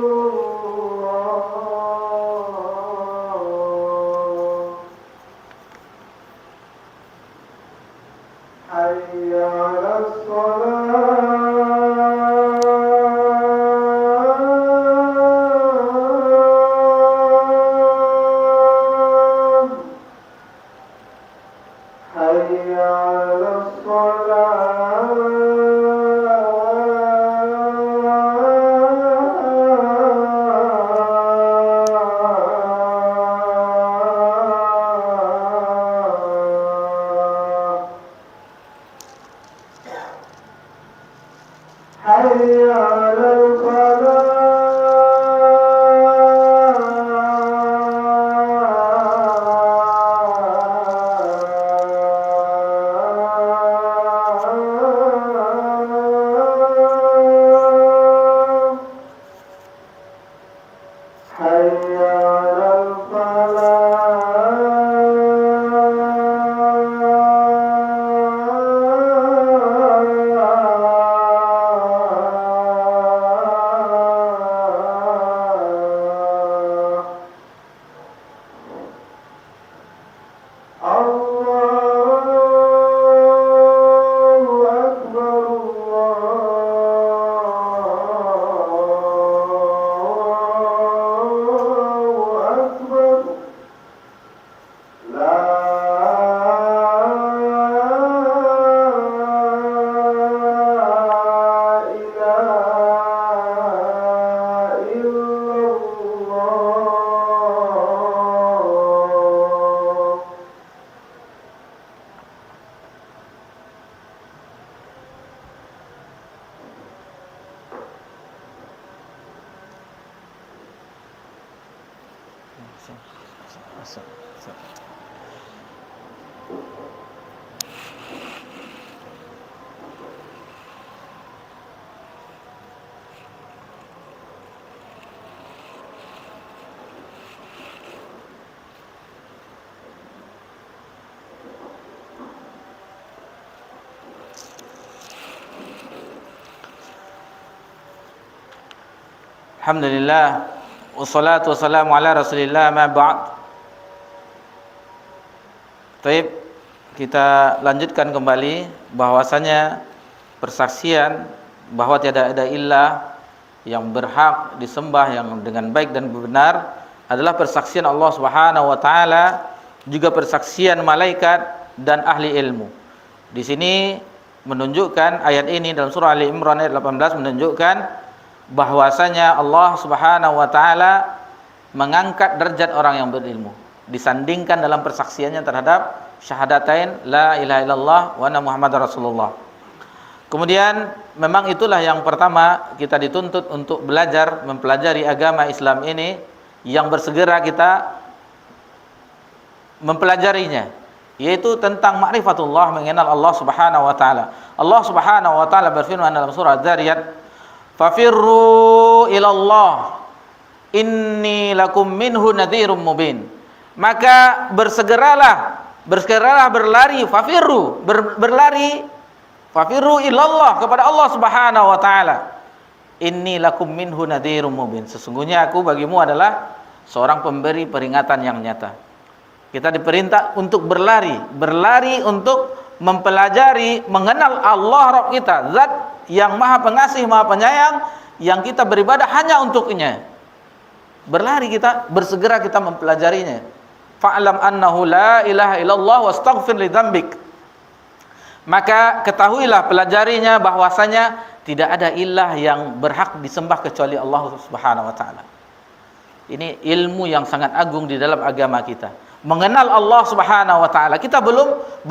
حي على الصلاة حي على الصلاة حي على الفلاح حي على الفلاح الله أكبر الله أكبر لا إله إلا الله Alhamdulillah, wassalatu wassalamu ala Rasulillah, ma ba'd. Baik, kita lanjutkan kembali bahwasanya persaksian bahwa tiada ada ilah yang berhak disembah yang dengan baik dan benar adalah persaksian Allah Subhanahu wa taala, juga persaksian malaikat dan ahli ilmu. Di sini menunjukkan ayat ini dalam surah Ali Imran ayat 18 menunjukkan bahwasanya Allah Subhanahu wa taala mengangkat derajat orang yang berilmu disandingkan dalam persaksiannya terhadap syahadatain la ilaha illallah wa anna muhammadar rasulullah. Kemudian memang itulah yang pertama kita dituntut untuk belajar mempelajari agama Islam ini, yang bersegera kita mempelajarinya, yaitu tentang ma'rifatullah, mengenal Allah Subhanahu wa taala. Allah Subhanahu wa taala berfirman dalam surah Dzariyat, "Fafirru ilallah inni lakum minhu nadhirum mubin." Maka bersegeralah berlari, berlari ilallah, kepada Allah Subhanahu wa taala. Inni lakum minhu nadhirum mubin. Sesungguhnya aku bagimu adalah seorang pemberi peringatan yang nyata. Kita diperintah untuk berlari untuk mempelajari, mengenal Allah Rabb kita, zat yang maha pengasih, maha penyayang, yang kita beribadah hanya untuknya. Berlari kita, bersegera kita mempelajarinya. Fa'lam annahu la ilaha illallah wastaghfir li dzambik. Maka ketahuilah, pelajarinya, bahwasanya tidak ada ilah yang berhak disembah kecuali Allah Subhanahu wa taala. Ini ilmu yang sangat agung di dalam agama kita. Mengenal Allah Subhanahu wa taala. Kita belum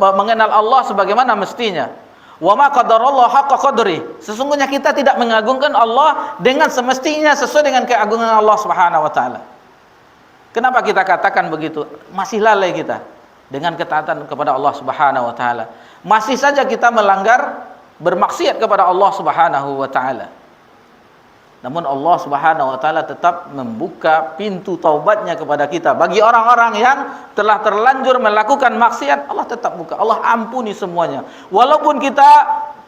mengenal Allah sebagaimana mestinya. Wa ma qadarallahu haqqa qadri. Sesungguhnya kita tidak mengagungkan Allah dengan semestinya sesuai dengan keagungan Allah Subhanahu wa taala. Kenapa kita katakan begitu? Masih lalai kita dengan ketaatan kepada Allah Subhanahu wa taala. Masih saja kita melanggar, bermaksiat kepada Allah Subhanahu wa taala. Namun Allah Subhanahu wa taala tetap membuka pintu taubatnya kepada kita. Bagi orang-orang yang telah terlanjur melakukan maksiat, Allah tetap buka. Allah ampuni semuanya. Walaupun kita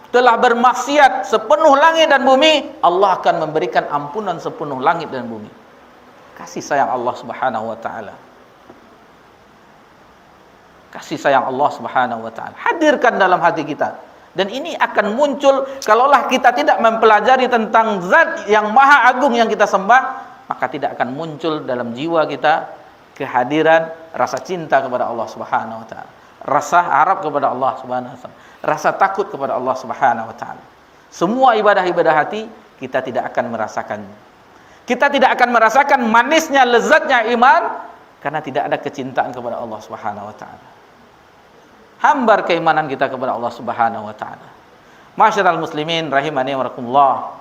telah bermaksiat sepenuh langit dan bumi, Allah akan memberikan ampunan sepenuh langit dan bumi. Kasih sayang Allah Subhanahu wa taala. Kasih sayang Allah Subhanahu wa taala hadirkan dalam hati kita. Dan ini akan muncul kalaulah kita tidak mempelajari tentang zat yang maha agung yang kita sembah, maka tidak akan muncul dalam jiwa kita kehadiran rasa cinta kepada Allah Subhanahu wa taala, rasa harap kepada Allah Subhanahu wa taala, rasa takut kepada Allah Subhanahu wa taala. Semua ibadah-ibadah hati kita tidak akan merasakannya. Kita tidak akan merasakan manisnya, lezatnya iman karena tidak ada kecintaan kepada Allah Subhanahu wa taala. Hambar keimanan kita kepada Allah Subhanahu wa taala. Masyarul muslimin rahimani wa rahimakumullah.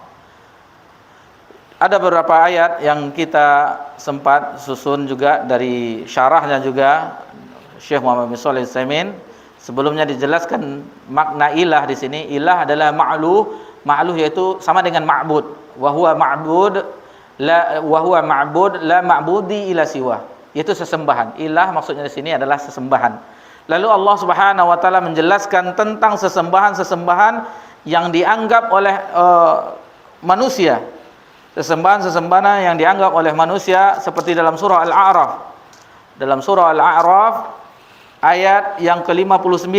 Ada beberapa ayat yang kita sempat susun juga dari syarahnya juga Syekh Muhammad bin Shalih Al-Utsaimin. Sebelumnya dijelaskan makna ilah di sini. Ilah adalah ma'luh yaitu sama dengan ma'bud. Wa huwa ma'bud la ma'budi ila siwa. Yaitu sesembahan. Ilah maksudnya di sini adalah sesembahan. Lalu Allah Subhanahu wa taala menjelaskan tentang sesembahan-sesembahan yang dianggap oleh manusia. Sesembahan-sesembahan yang dianggap oleh manusia seperti dalam surah Al-A'raf. Dalam surah Al-A'raf ayat yang ke-59.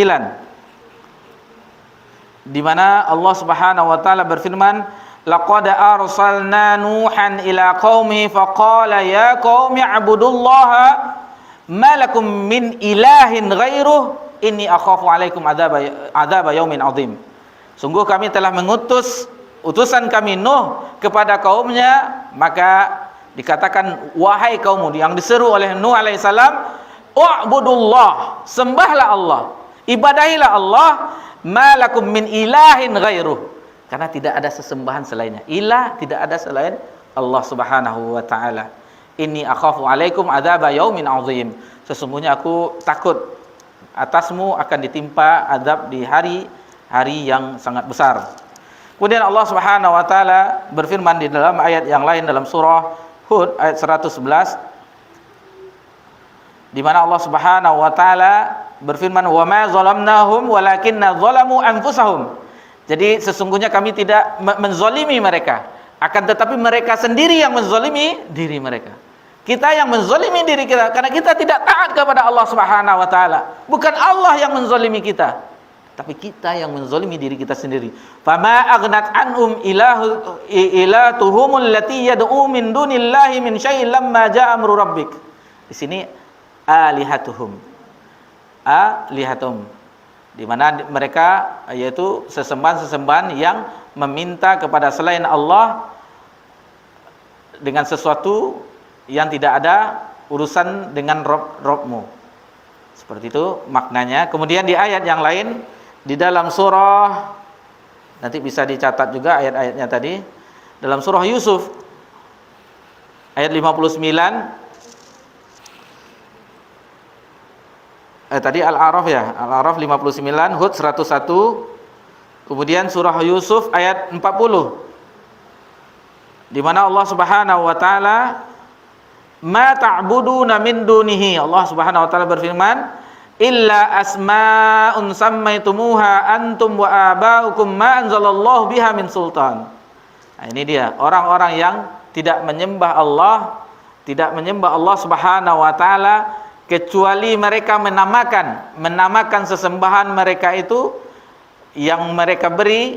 Di mana Allah Subhanahu wa taala berfirman, "Laqad arsalna Nuhan ila qaumihi faqala ya qaumi ibudullaha malakum min ilahin ghairuh inni akhafu alaikum adzaba yaumin azim." Sungguh kami telah mengutus utusan kami Nuh kepada kaumnya, maka dikatakan wahai kaummu, yang diseru oleh Nuh alaihissalam, u'budullah, sembahlah Allah, ibadahilah Allah, malakum min ilahin ghairuh, karena tidak ada sesembahan selainnya. Ilah tidak ada selain Allah Subhanahu wa taala. Inni akhafu alaikum adzaba yaumin azim. Sesungguhnya aku takut atasmu akan ditimpa azab di hari yang sangat besar. Kemudian Allah Subhanahu wa taala berfirman di dalam ayat yang lain dalam surah Hud ayat 111, di mana Allah Subhanahu wa taala berfirman, "Wa ma zalamnahum walakinna zalamu anfusahum." Jadi sesungguhnya kami tidak menzalimi mereka, akan tetapi mereka sendiri yang menzalimi diri mereka. Kita yang menzalimi diri kita karena kita tidak taat kepada Allah Subhanahu wa taala. Bukan Allah yang menzalimi kita, tapi kita yang menzalimi diri kita sendiri. Fama aghnat anhum ilatuhumul lati yad'u min dunillahi min syai'in lamma ja'a amru rabbik. Di sini alihatuhum. Di mana mereka yaitu sesembahan-sesembahan yang meminta kepada selain Allah dengan sesuatu yang tidak ada urusan dengan Rabb-mu. Seperti itu maknanya. Kemudian di ayat yang lain di dalam surah, nanti bisa dicatat juga ayat-ayatnya tadi, dalam surah Yusuf ayat 59, tadi Al-A'raf ya, Al-A'raf 59, Hud 101, kemudian surah Yusuf ayat 40, di mana Allah Subhanahu wa taala, "Ma ta'buduna min dunihi." Allah Subhanahu wa taala berfirman, "Illa asma'un sammaitumuha antum wa aba'ukum ma anzalallahu biha min sultan." Nah, ini dia orang-orang yang tidak menyembah Allah Subhanahu wa taala kecuali mereka menamakan sesembahan mereka itu yang mereka beri,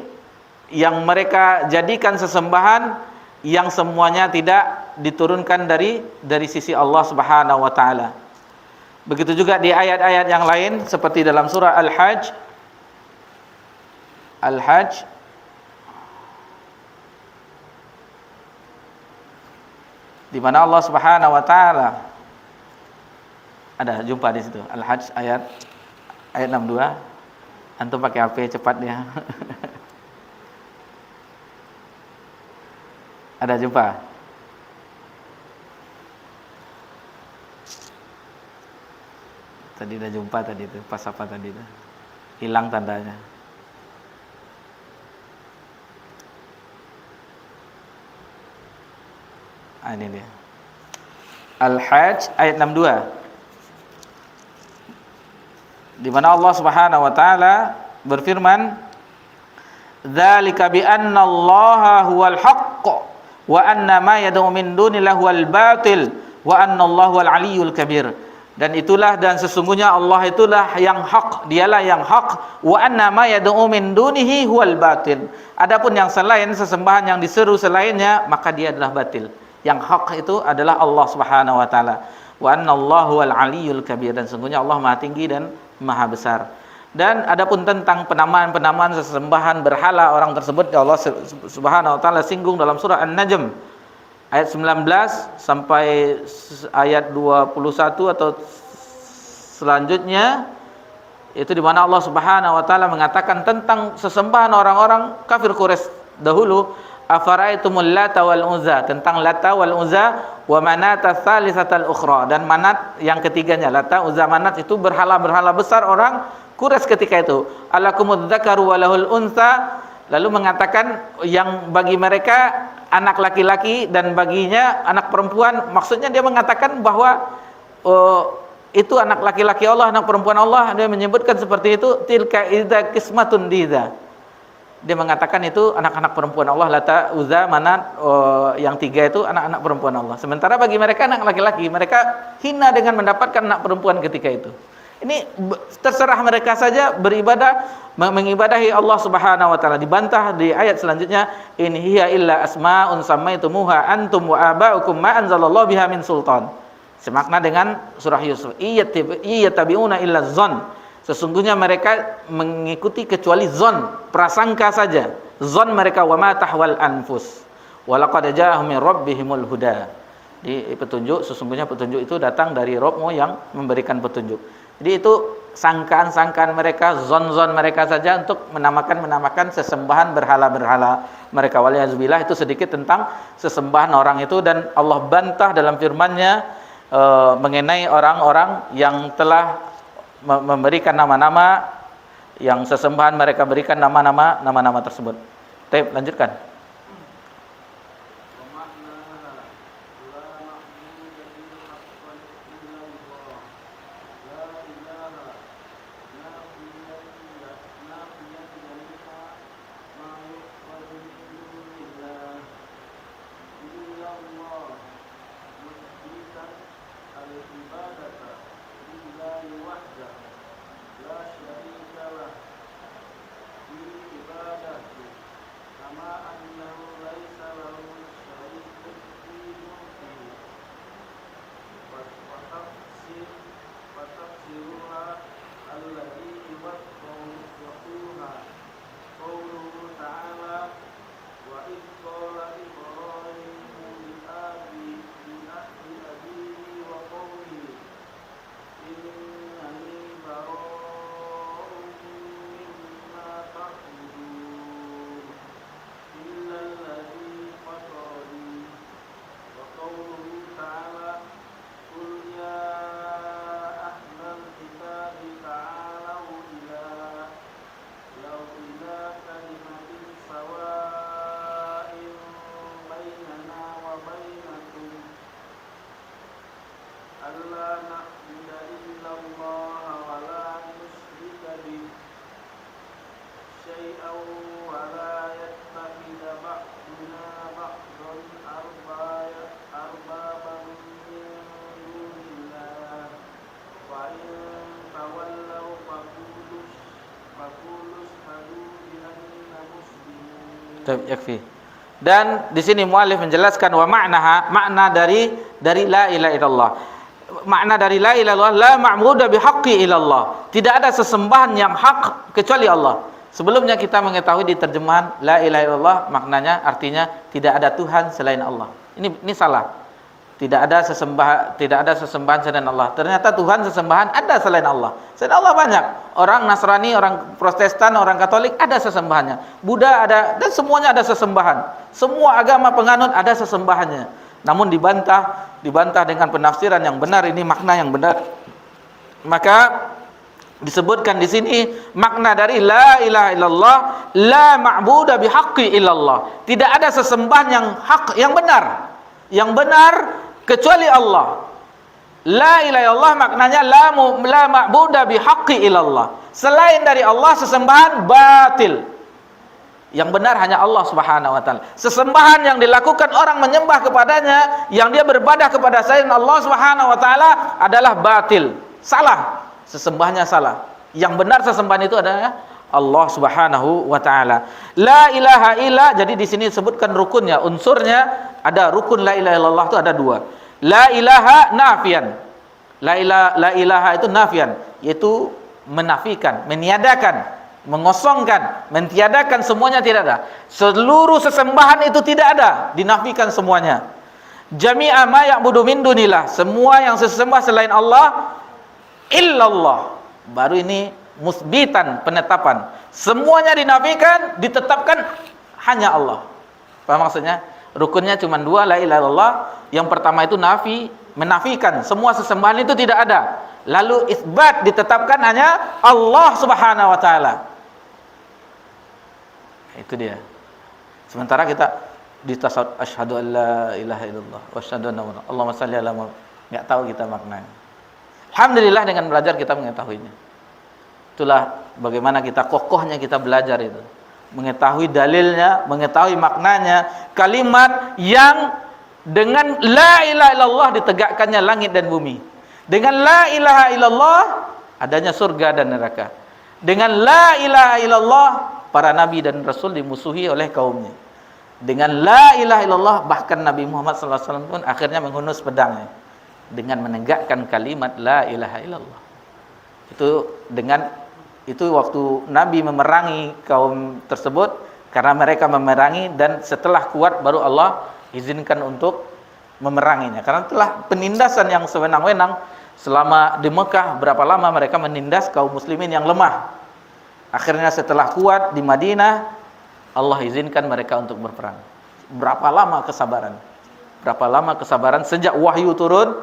yang mereka jadikan sesembahan yang semuanya tidak diturunkan dari sisi Allah Subhanahu wa taala. Begitu juga di ayat-ayat yang lain seperti dalam surah Al-Hajj di mana Allah Subhanahu wa taala ada jumpa di situ. Al-Hajj ayat 62. Antum pakai HP cepat dia. Ada jumpa? Tadi udah jumpa tadi itu, pas apa tadi itu? Hilang tandanya. Ini dia. Al-Hajj ayat 62. Di mana Allah Subhanahu wa taala berfirman, "Dzalika bi anna Allaha huwal haqq wa anna ma yad'u min dunillahi huwal batil wa anna Allaha huwal aliyyul kabir." Dan itulah, dan sesungguhnya Allah itulah yang hak, dialah yang hak, wa anna ma yad'u min dunihi huwal batil. Adapun yang selain sesembahan yang diseru selainnya, maka dia adalah batil. Yang hak itu adalah Allah Subhanahu wa taala. Wa anna Allahu wal aliyyul kabir, dan sesungguhnya Allah Maha tinggi dan Maha besar. Dan adapun tentang penamaan-penamaan sesembahan berhala orang tersebut, Allah Subhanahu wa taala singgung dalam surah An-Najm ayat 19 sampai ayat 21 atau selanjutnya, itu di mana Allah Subhanahu wa taala mengatakan tentang sesembahan orang-orang kafir Quraisy dahulu, afara'aitumul Lata wal Uzza, tentang Lata wal Uzza, wa Manata tsalitsatal ukhra, dan Manat yang ketiganya. Lata, Uzza, Manat itu berhala-berhala besar orang Quraisy ketika itu. Alakumudz dzakaru wa lahul untha, lalu mengatakan yang bagi mereka anak laki-laki dan baginya anak perempuan. Maksudnya dia mengatakan bahwa itu anak laki-laki Allah, anak perempuan Allah. Dia menyebutkan seperti itu, tilka idza qismatun diza. Dia mengatakan itu anak-anak perempuan Allah, Lata, Uzza, Manat, yang tiga itu anak-anak perempuan Allah. Sementara bagi mereka anak laki-laki, mereka hina dengan mendapatkan anak perempuan ketika itu. Ini terserah mereka saja beribadah, mengibadahi Allah Subhanahu wa taala. Dibantah di ayat selanjutnya, in hiya illa asmaun sammaitumuha antum wa aba'ukum ma anzalallahu biha min sultan. Semakna dengan surah Yusuf, iyyatabi'una illa dzann. Sesungguhnya mereka mengikuti kecuali zon, prasangka saja. Zon mereka, wa ma tahwal anfus. Wa laqad ja'ahum min rabbihimul huda. Di petunjuk, sesungguhnya petunjuk itu datang dari Rabbmu yang memberikan petunjuk. Jadi itu sangkaan-sangkaan mereka, zon-zon mereka saja untuk menamakan sesembahan berhala-berhala mereka. Waliyazubillah, itu sedikit tentang sesembahan orang itu. Dan Allah bantah dalam firman-Nya mengenai orang-orang yang telah memberikan nama-nama yang sesembahan, mereka berikan nama-nama tersebut. Baik, lanjutkan. Yakfi. Dan di sini muallif menjelaskan wa ma'naha, makna dari la ilaha illallah. Makna dari la ilaha illallah, la ma'budu bihaqqi illallah. Tidak ada sesembahan yang hak kecuali Allah. Sebelumnya kita mengetahui di terjemahan la ilaha illallah maknanya artinya tidak ada Tuhan selain Allah. Ini salah. Tidak ada sesembahan selain Allah. Ternyata Tuhan sesembahan ada selain Allah. Selain Allah banyak. Orang Nasrani, orang Protestan, orang Katolik ada sesembahannya. Buddha ada, dan semuanya ada sesembahan. Semua agama penganut ada sesembahannya. Namun dibantah dengan penafsiran yang benar, ini makna yang benar. Maka disebutkan di sini makna dari la ilaha illallah, la ma'budu bihaqqi illallah. Tidak ada sesembahan yang hak, yang benar. Yang benar kecuali Allah. La ilaha illallah maknanya la ma'budu bihaqqi illallah. Selain dari Allah sesembahan batil. Yang benar hanya Allah Subhanahu wa taala. Sesembahan yang dilakukan orang menyembah kepadanya, yang dia beribadah kepada selain Allah Subhanahu wa taala adalah batil. Salah. Sesembahnya salah. Yang benar sesembahan itu adalah Allah Subhanahu wa taala. La ilaha illa, jadi di sini disebutkan rukunnya, unsurnya. Ada rukun la ilaha illallah itu ada dua. La ilaha nafian. La ilaha itu nafian, yaitu menafikan, meniadakan, mengosongkan, mentiadakan, semuanya tidak ada. Seluruh sesembahan itu tidak ada, dinafikan semuanya. Jami'a ma ya'budu min dunillah, semua yang sesembah selain Allah illallah. Baru ini musbitan, penetapan. Semuanya dinafikan, ditetapkan hanya Allah. Paham maksudnya? Rukunnya cuma dua, la ilaha illallah. Yang pertama itu nafi, menafikan semua sesembahan itu tidak ada. Lalu isbat, ditetapkan hanya Allah Subhanahu wa taala. Itu dia. Sementara kita di tasawuf asyhadu an la ilaha illallah wa asyhadu anna muhammadan Allahumma shalli ala Muhammad, enggak tahu kita maknanya. Alhamdulillah dengan belajar kita mengetahuinya. Itulah bagaimana kita kokohnya kita belajar itu. Mengetahui dalilnya, mengetahui maknanya, kalimat yang dengan la ilaha illallah ditegakkannya langit dan bumi. Dengan la ilaha illallah adanya surga dan neraka. Dengan la ilaha illallah para nabi dan rasul dimusuhi oleh kaumnya. Dengan la ilaha illallah bahkan Nabi Muhammad SAW pun akhirnya menghunus pedangnya dengan menegakkan kalimat la ilaha illallah. Itu waktu Nabi memerangi kaum tersebut, karena mereka memerangi dan setelah kuat baru Allah izinkan untuk memeranginya. Karena telah penindasan yang sewenang-wenang selama di Mekah, berapa lama mereka menindas kaum muslimin yang lemah. Akhirnya setelah kuat di Madinah, Allah izinkan mereka untuk berperang. Berapa lama kesabaran? Berapa lama kesabaran sejak wahyu turun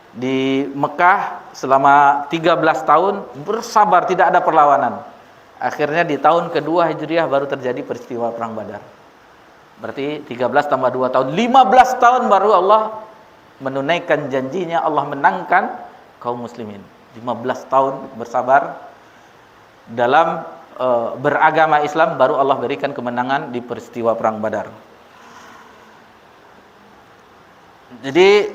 di Mekah selama 13 tahun bersabar, tidak ada perlawanan. Akhirnya di tahun kedua Hijriah baru terjadi peristiwa perang Badar. Berarti 13 tambah 2 tahun, 15 tahun baru Allah menunaikan janjinya, Allah menangkan kaum muslimin. 15 tahun bersabar dalam beragama Islam, baru Allah berikan kemenangan di peristiwa perang Badar. Jadi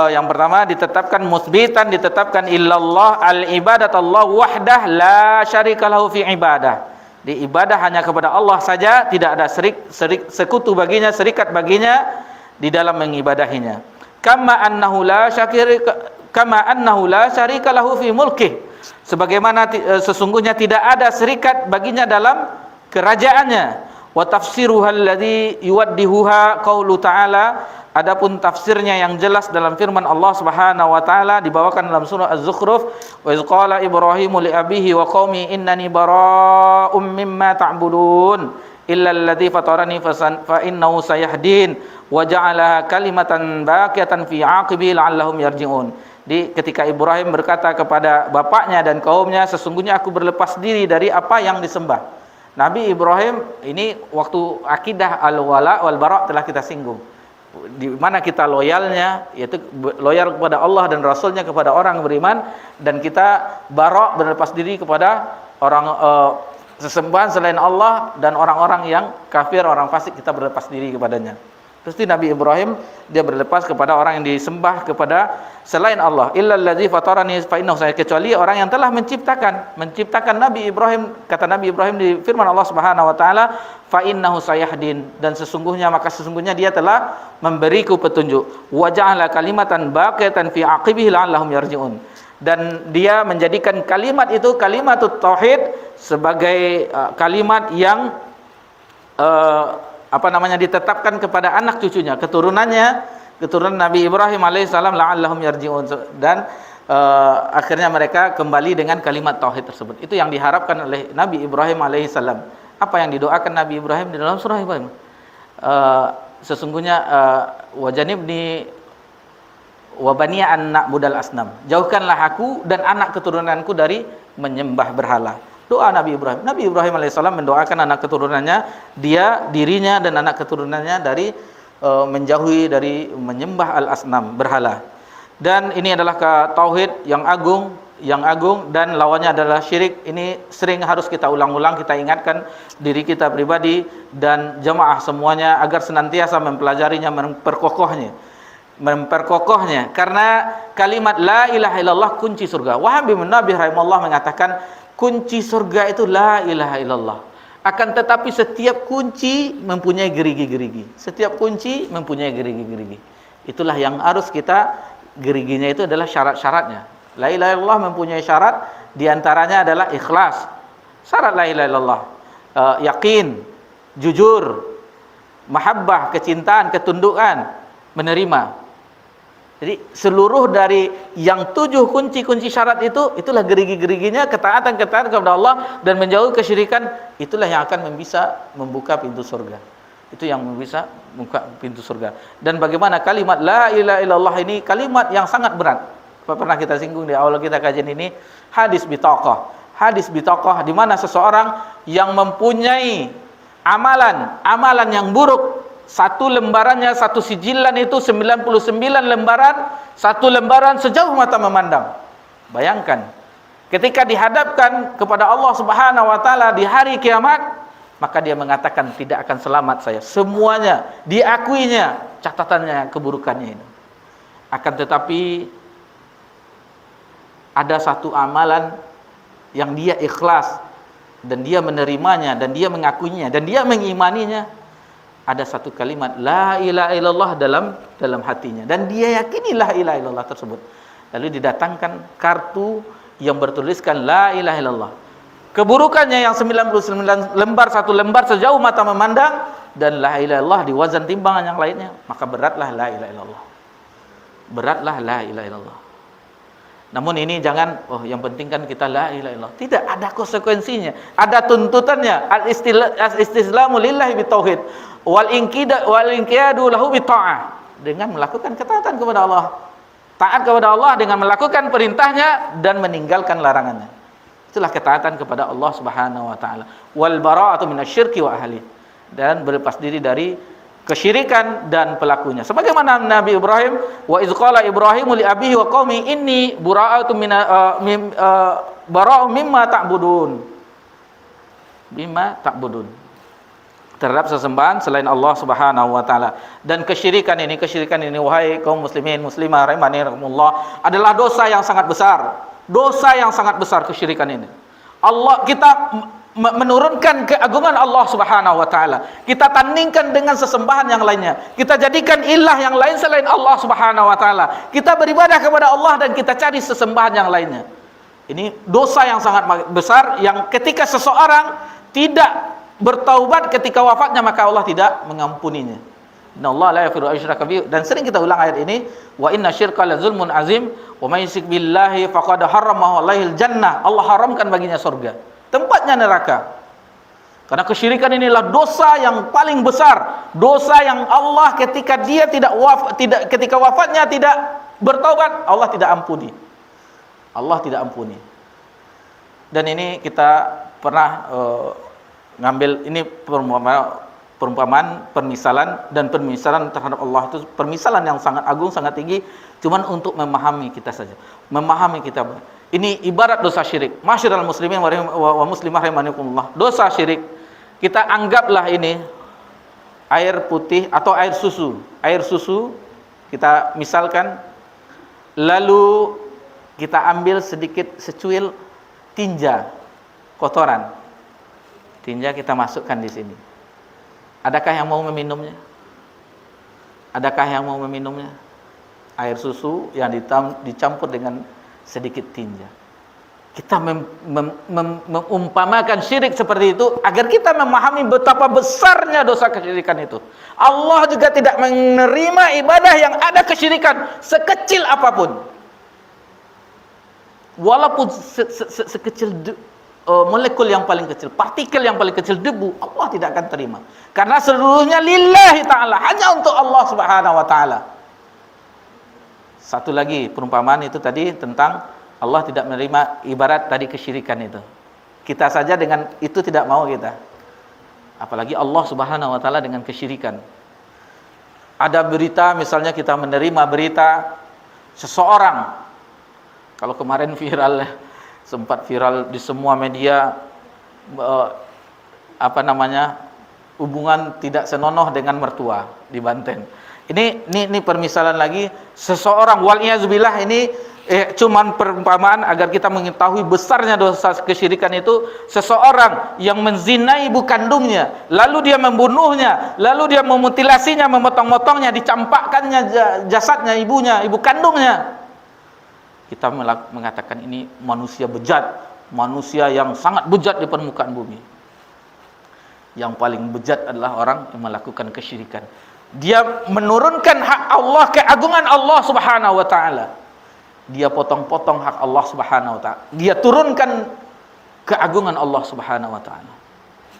yang pertama ditetapkan musbitan, ditetapkan illallah al-ibadat Allah wahdah la syarikalahu fi ibadah. Di ibadah hanya kepada Allah saja, tidak ada sekutu baginya, serikat baginya di dalam mengibadahinya. Kama annahu la syarika lahu fi mulkih. Sebagaimana sesungguhnya tidak ada serikat baginya dalam kerajaannya. Wa tafsiruha alladhi yuwaddihuha qaulu ta'ala. Adapun tafsirnya yang jelas dalam firman Allah Subhanahu wa taala dibawakan dalam surah Az-Zukhruf, wa iz qala Ibrahimu li abihi wa qaumi innani bara'um mimma ta'budun illa alladzi fatarani fa innahu sayahdin wa ja'alaha kalimatan baqiyatan fi 'aqibi la'allahum yarji'un. Ketika Ibrahim berkata kepada bapaknya dan kaumnya, sesungguhnya aku berlepas diri dari apa yang disembah. Nabi Ibrahim ini waktu akidah al-wala wal bara' telah kita singgung. Di mana kita loyalnya, yaitu loyal kepada Allah dan Rasulnya, kepada orang beriman, dan kita bara' berlepas diri kepada orang sesembahan selain Allah dan orang-orang yang kafir, orang fasik, kita berlepas diri kepadanya. Pasti Nabi Ibrahim dia berlepas kepada orang yang disembah kepada selain Allah. Illal ladzi fatarani fa innahu, kecuali orang yang telah menciptakan Nabi Ibrahim. Kata Nabi Ibrahim di firman Allah Subhanahu wa taala, fa innahu sayahdin, dan sesungguhnya dia telah memberiku petunjuk. Wa ja'ala kalimatan baqiyatan fi aqibihi la'allahum yarji'un, dan dia menjadikan kalimat itu, kalimatut tauhid, sebagai kalimat yang ditetapkan kepada anak cucunya, keturunannya, keturunan Nabi Ibrahim alaihissalam la'allahum yarji'un, dan akhirnya mereka kembali dengan kalimat tauhid tersebut. Itu yang diharapkan oleh Nabi Ibrahim alaihissalam. Apa yang didoakan Nabi Ibrahim di dalam surah Ibrahim? Sesungguhnya wajanibni wa baniya an na'budal asnam. Jauhkanlah aku dan anak keturunanku dari menyembah berhala. Doa Nabi Ibrahim. Nabi Ibrahim alaihissalam mendoakan anak keturunannya, dirinya dan anak keturunannya dari menjauhi dari menyembah al-asnam, berhala. Dan ini adalah tauhid yang agung dan lawannya adalah syirik. Ini sering harus kita ulang-ulang, kita ingatkan diri kita pribadi dan jamaah semuanya agar senantiasa mempelajarinya, memperkokohnya, karena kalimat la ilaha illallah kunci surga. Wahab bin Nabi rahimahullah mengatakan kunci surga itu la ilaha illallah. Akan tetapi setiap kunci mempunyai gerigi-gerigi. Setiap kunci mempunyai gerigi-gerigi. Itulah yang harus kita, geriginya itu adalah syarat-syaratnya. La ilaha illallah mempunyai syarat, diantaranya adalah ikhlas. Syarat la ilaha illallah yakin, jujur, mahabbah, kecintaan, ketundukan, menerima. Jadi seluruh dari yang 7 kunci-kunci syarat itu, itulah gerigi-geriginya, ketaatan kepada Allah dan menjauhi kesyirikan. Itulah yang akan bisa membuka pintu surga. Itu yang bisa membuka pintu surga. Dan bagaimana kalimat la ilaha illallah ini kalimat yang sangat berat. Pernah kita singgung di awal kita kajian ini, hadis bitaqah. Hadis bitaqah di mana seseorang yang mempunyai amalan yang buruk, satu lembarannya, satu sijilan itu 99 lembaran, satu lembaran sejauh mata memandang. Bayangkan, ketika dihadapkan kepada Allah Subhanahu wa taala di hari kiamat, maka dia mengatakan tidak akan selamat saya. Semuanya diakuinya, catatannya, keburukannya ini. Akan tetapi ada satu amalan yang dia ikhlas dan dia menerimanya dan dia mengakuinya dan dia mengimaninya. Ada satu kalimat la ilaha illallah dalam hatinya dan dia yakini la ilaha illallah tersebut. Lalu didatangkan kartu yang bertuliskan la ilaha illallah. Keburukannya yang 99 lembar, satu lembar sejauh mata memandang, dan la ilaha illallah di wazan timbangan yang lainnya, maka beratlah la ilaha illallah. Beratlah la ilaha illallah. Namun ini jangan, yang penting kan kita la ilaha illallah. Tidak, ada konsekuensinya, ada tuntutannya. Al-istislamu lillahi bitauhid wal inqiyadu lahu bita'ah, dengan melakukan ketaatan kepada Allah. Taat kepada Allah dengan melakukan perintahnya dan meninggalkan larangannya. Itulah ketaatan kepada Allah Subhanahu wa taala. Wal bara'atu minasyirki wa ahli, dan berlepas diri dari kesyirikan dan pelakunya. Sebagaimana Nabi Ibrahim, wa iz qala Ibrahimu li abihi wa qaumi inni bura'atu bara'u mimma ta'budun. Terhadap sesembahan selain Allah Subhanahu wa taala. Dan kesyirikan ini wahai kaum muslimin muslimah rahimanirakumullah, adalah dosa yang sangat besar. Dosa yang sangat besar kesyirikan ini. Kita menurunkan keagungan Allah Subhanahu wa taala. Kita tandingkan dengan sesembahan yang lainnya. Kita jadikan ilah yang lain selain Allah Subhanahu wa taala. Kita beribadah kepada Allah dan kita cari sesembahan yang lainnya. Ini dosa yang sangat besar yang ketika seseorang tidak bertaubat ketika wafatnya, maka Allah tidak mengampuninya. Innallaha la yaghfiru asyraka bihi, dan sering kita ulang ayat ini, wa inna syirka la zulmun azim wa may yusyrik billahi faqad harrama alaihil jannah. Allah haramkan baginya surga, tempatnya neraka. Karena kesyirikan inilah dosa yang paling besar, dosa yang Allah ketika dia ketika wafatnya tidak bertaubat, Allah tidak ampuni. Allah tidak ampuni. Dan ini kita pernah ngambil ini perumpamaan, permisalan, dan permisalan terhadap Allah itu permisalan yang sangat agung, sangat tinggi, cuman untuk memahami kita saja, memahami kita. Ini ibarat dosa syirik. Masyiral muslimin wa muslimah rahimakumullah. Dosa syirik, kita anggaplah ini air putih atau air susu. Air susu kita misalkan, lalu kita ambil sedikit secuil tinja, kotoran. Tinja kita masukkan di sini. Adakah yang mau meminumnya? Adakah yang mau meminumnya? Air susu yang dicampur dengan sedikit tinja. Kita mengumpamakan syirik seperti itu agar kita memahami betapa besarnya dosa kesyirikan itu. Allah juga tidak menerima ibadah yang ada kesyirikan sekecil apapun. Walaupun sekecil molekul yang paling kecil, partikel yang paling kecil, debu, Allah tidak akan terima. Karena seluruhnya lillahi ta'ala, hanya untuk Allah subhanahu wa ta'ala. Satu lagi perumpamaan itu tadi tentang Allah tidak menerima ibarat tadi kesyirikan itu. Kita saja dengan itu tidak mau kita. Apalagi Allah subhanahu wa ta'ala dengan kesyirikan. Ada berita, misalnya kita menerima berita seseorang. Kalau kemarin viral, sempat viral di semua media, hubungan tidak senonoh dengan mertua di Banten. Ini permisalan lagi, seseorang, wal'iyazubillah, ini cuman perumpamaan agar kita mengetahui besarnya dosa kesyirikan itu. Seseorang yang menzinai ibu kandungnya, lalu dia membunuhnya, lalu dia memutilasinya, memotong-motongnya, dicampakkannya jasadnya ibu kandungnya. Kita mengatakan ini manusia bejat, manusia yang sangat bejat di permukaan bumi. Yang paling bejat adalah orang yang melakukan kesyirikan. Dia menurunkan hak Allah, keagungan Allah subhanahu wa ta'ala. Dia potong-potong hak Allah subhanahu wa ta'ala. Dia turunkan keagungan Allah subhanahu wa ta'ala.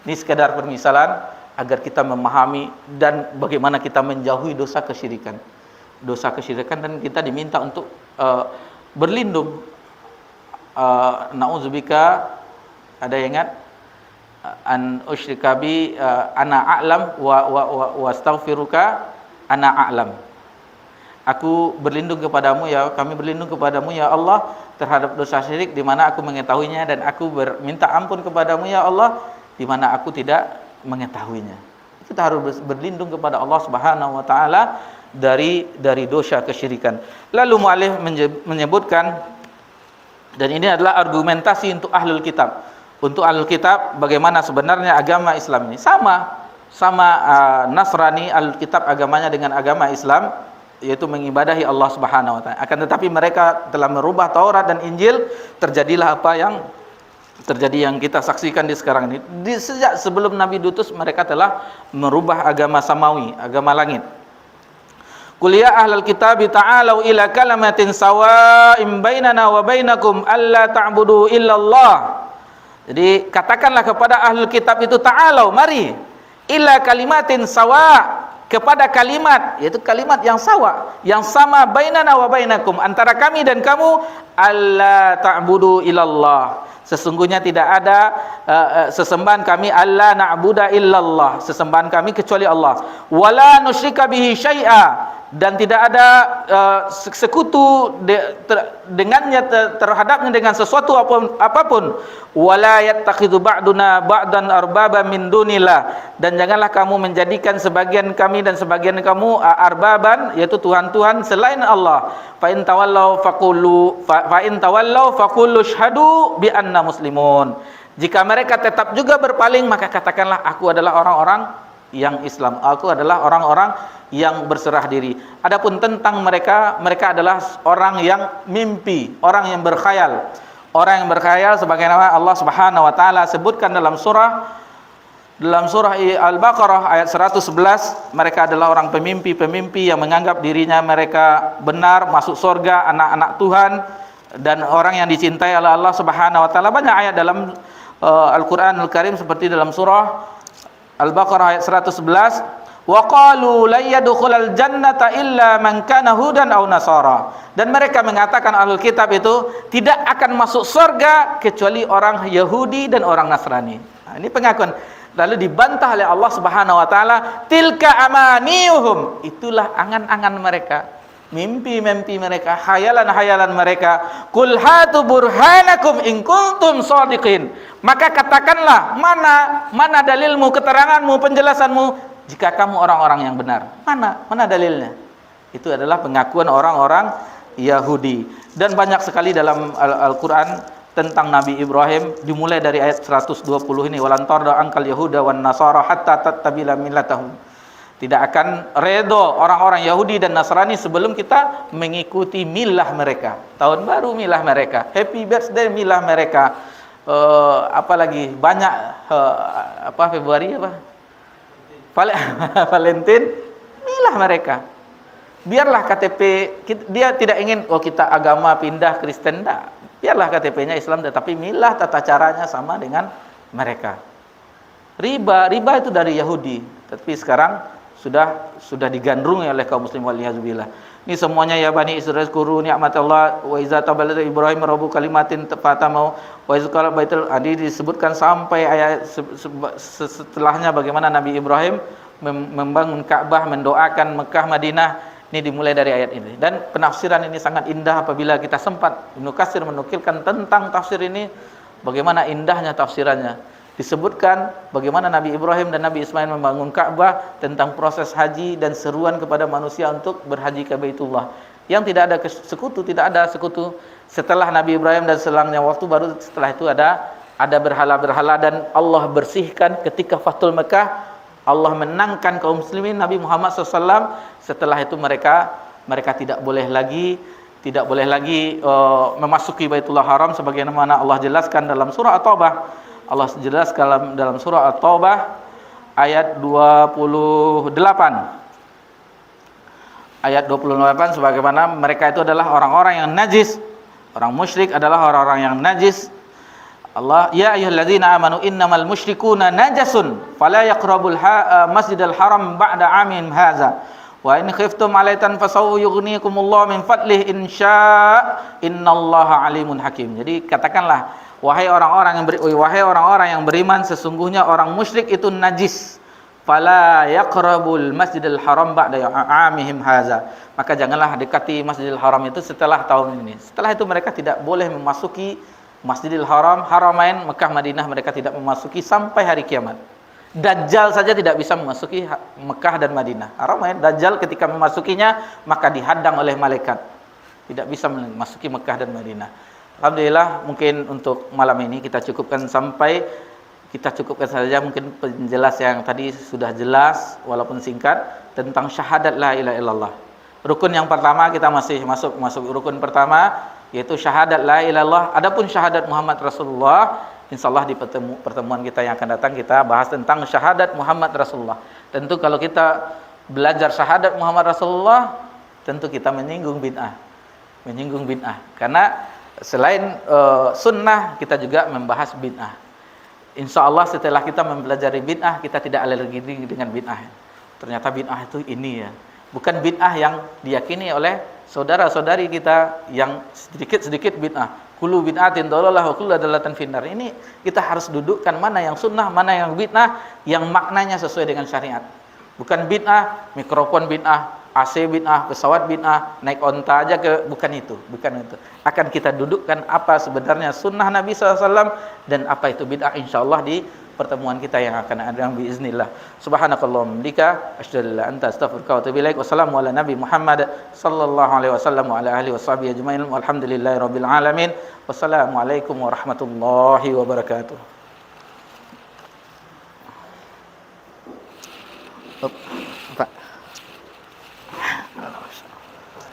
Ini sekadar permisalan agar kita memahami dan bagaimana kita menjauhi dosa kesyirikan. Dosa kesyirikan, dan kita diminta untuk berlindung. Na'udzubika, ada yang ingat? An usyrika bi ana a'lam wa astaghfiruka ana a'lam. Aku berlindung kepadamu ya, kami berlindung kepadamu ya Allah terhadap dosa syirik di mana aku mengetahuinya, dan aku minta ampun kepadamu ya Allah di mana aku tidak mengetahuinya. Kita harus berlindung kepada Allah Subhanahu wa taala dari dosa kesyirikan. Lalu mu'allif menyebutkan, dan ini adalah argumentasi untuk ahlul kitab. Untuk ahlul kitab, bagaimana sebenarnya agama Islam ini sama Nasrani, ahlul kitab agamanya dengan agama Islam, yaitu mengibadahi Allah Subhanahu wa taala. Akan tetapi mereka telah merubah Taurat dan Injil, terjadilah apa yang terjadi yang kita saksikan di sekarang ini. Sejak sebelum Nabi diutus, mereka telah merubah agama samawi, agama langit. Qul ya ahlal kitab ta'alu ila kalamatin sawa'in bainana wa bainakum alla ta'budu illallah. Jadi katakanlah kepada ahlul kitab itu, ta'alu, mari, ila kalimatin sawa', kepada kalimat, yaitu kalimat yang sama, bainana wa bainakum, antara kami dan kamu, alla ta'budu illallah, sesungguhnya tidak ada sesembahan kami, alla na'budu illallah, sesembahan kami kecuali Allah, wala nusyrika bihi syai'a, dan tidak ada sekutu dengannya, terhadapnya dengan sesuatu apapun, wala yattakhidhu ba'duna ba'dan arbaba min dunillah, dan janganlah kamu menjadikan sebagian kami dan sebagian kamu arbaban, yaitu tuhan-tuhan selain Allah. Fa in tawallau faqulu syhadu bi anna muslimun. Jika mereka tetap juga berpaling, maka katakanlah aku adalah orang-orang yang Islam, aku adalah orang-orang yang berserah diri. Adapun tentang mereka adalah orang yang mimpi, orang yang berkhayal. Orang yang berkhayal sebagaimana Allah Subhanahu wa taala sebutkan dalam surah Al-Baqarah ayat 111, mereka adalah orang pemimpi yang menganggap dirinya mereka benar, masuk surga, anak-anak Tuhan, dan orang yang dicintai oleh Allah Subhanahu wa taala. Banyak ayat dalam Al-Qur'anul Karim seperti dalam surah Al-Baqarah ayat 111, wa qalu la yadkhulul jannata illa man kana hudan aw nasara, dan mereka mengatakan ahlul kitab itu tidak akan masuk surga kecuali orang Yahudi dan orang Nasrani. Nah, ini pengakuan. Lalu dibantah oleh Allah Subhanahu wa taala, tilka amaniyuhum, itulah angan-angan mereka, mimpi-mimpi mereka, hayalan-hayalan mereka. Qul hatu burhanakum in kuntum shadiqin, maka katakanlah, mana dalilmu, keteranganmu, penjelasanmu jika kamu orang-orang yang benar. Mana dalilnya? Itu adalah pengakuan orang-orang Yahudi. Dan banyak sekali dalam Al-Qur'an tentang Nabi Ibrahim, dimulai dari ayat 120 ini, walan tarda angkal yahuda wan nasara hatta tattabila millatahum. tidak akan redha orang-orang Yahudi dan Nasrani sebelum kita mengikuti milah mereka. Tahun baru milah mereka, happy birthday milah mereka. Apalagi banyak Februari Valentine milah mereka. Biarlah KTP dia tidak ingin kita agama pindah Kristen, enggak. Biarlah KTP-nya Islam tetapi milah tata caranya sama dengan mereka. Riba itu dari Yahudi, tapi sekarang sudah digandrungi oleh kaum muslim waliyadzubillah. Ini semuanya ya Bani Israil kuru nikmatallah wa iza tabalata Ibrahim rabbu kalimatin fatamau wa iz qala baitul adi, disebutkan sampai ayat setelahnya bagaimana Nabi Ibrahim membangun Ka'bah, mendoakan Mekah Madinah. Ini dimulai dari ayat ini, dan penafsiran ini sangat indah apabila kita sempat. Ibnu Katsir menukilkan tentang tafsir ini, bagaimana indahnya tafsirannya. Disebutkan bagaimana Nabi Ibrahim dan Nabi Ismail membangun Ka'bah, tentang proses haji dan seruan kepada manusia untuk berhaji ke Baitullah. Yang tidak ada sekutu. Setelah Nabi Ibrahim dan selangnya waktu, baru setelah itu ada berhala-berhala, dan Allah bersihkan ketika Fathul Mekah. Allah menangkan kaum muslimin, Nabi Muhammad SAW. Setelah itu mereka tidak boleh lagi memasuki Baitullah Haram, sebagaimana Allah jelaskan dalam surah At-Taubah. Allah jelaskan dalam surah At-Taubah ayat 28. Ayat 28, sebagaimana mereka itu adalah orang-orang yang najis. Orang musyrik adalah orang-orang yang najis. Allah, ya ayyuhalladzina amanu innamal musyrikuuna najasun fala yaqrabul masjidal haram ba'da amin hadza wa in khiftum alaitan fasawfa yughnikumullahu min fadlihi insya innallaha alimun hakim. Jadi katakanlah, wahai orang-orang yang beriman, sesungguhnya orang musyrik itu najis. Fala yaqrabul masjidal haram ba'da amihim hadza, maka janganlah dekati Masjidil Haram itu setelah tahun ini. Setelah itu mereka tidak boleh memasuki Masjidil Haram, Haramain, Mekah, Madinah, mereka tidak memasuki sampai hari kiamat. Dajjal saja tidak bisa memasuki Mekah dan Madinah. Haramain, Dajjal ketika memasukinya maka dihadang oleh malaikat. Tidak bisa memasuki Mekah dan Madinah. Alhamdulillah, mungkin untuk malam ini kita cukupkan saja mungkin penjelas yang tadi sudah jelas walaupun singkat tentang syahadat la ilaha illallah. Rukun yang pertama kita masih masuk rukun pertama, yaitu syahadat la ilaha illallah. Adapun syahadat Muhammad Rasulullah, insyaallah di pertemuan kita yang akan datang kita bahas tentang syahadat Muhammad Rasulullah. Tentu kalau kita belajar syahadat Muhammad Rasulullah, tentu kita menyinggung bid'ah. Karena selain sunnah, kita juga membahas bid'ah. Insyaallah setelah kita mempelajari bid'ah, kita tidak alergi dengan bid'ah. Ternyata bid'ah itu ini ya. Bukan bid'ah yang diyakini oleh saudara-saudari kita yang sedikit-sedikit bid'ah. Kullu bid'atin dhalalah wa kullu dhalalatin finnar. Ini kita harus dudukkan mana yang sunnah, mana yang bid'ah, yang maknanya sesuai dengan syariat. Bukan bid'ah, mikrofon bid'ah, AC bid'ah, pesawat bid'ah, naik onta aja bukan itu. Akan kita dudukkan apa sebenarnya sunnah Nabi SAW dan apa itu bid'ah, insyaallah di pertemuan kita yang akan ada biiznillah. Subhanakallahumma bika asyhadu an la ilaha illa anta astaghfiruka wa atubu ilaik. Wassalamu ala nabi Muhammad sallallahu alaihi wasallam wa ala alihi washabihi ajmain. Walhamdulillahirabbil alamin. Wassalamualaikum warahmatullahi wabarakatuh. Pak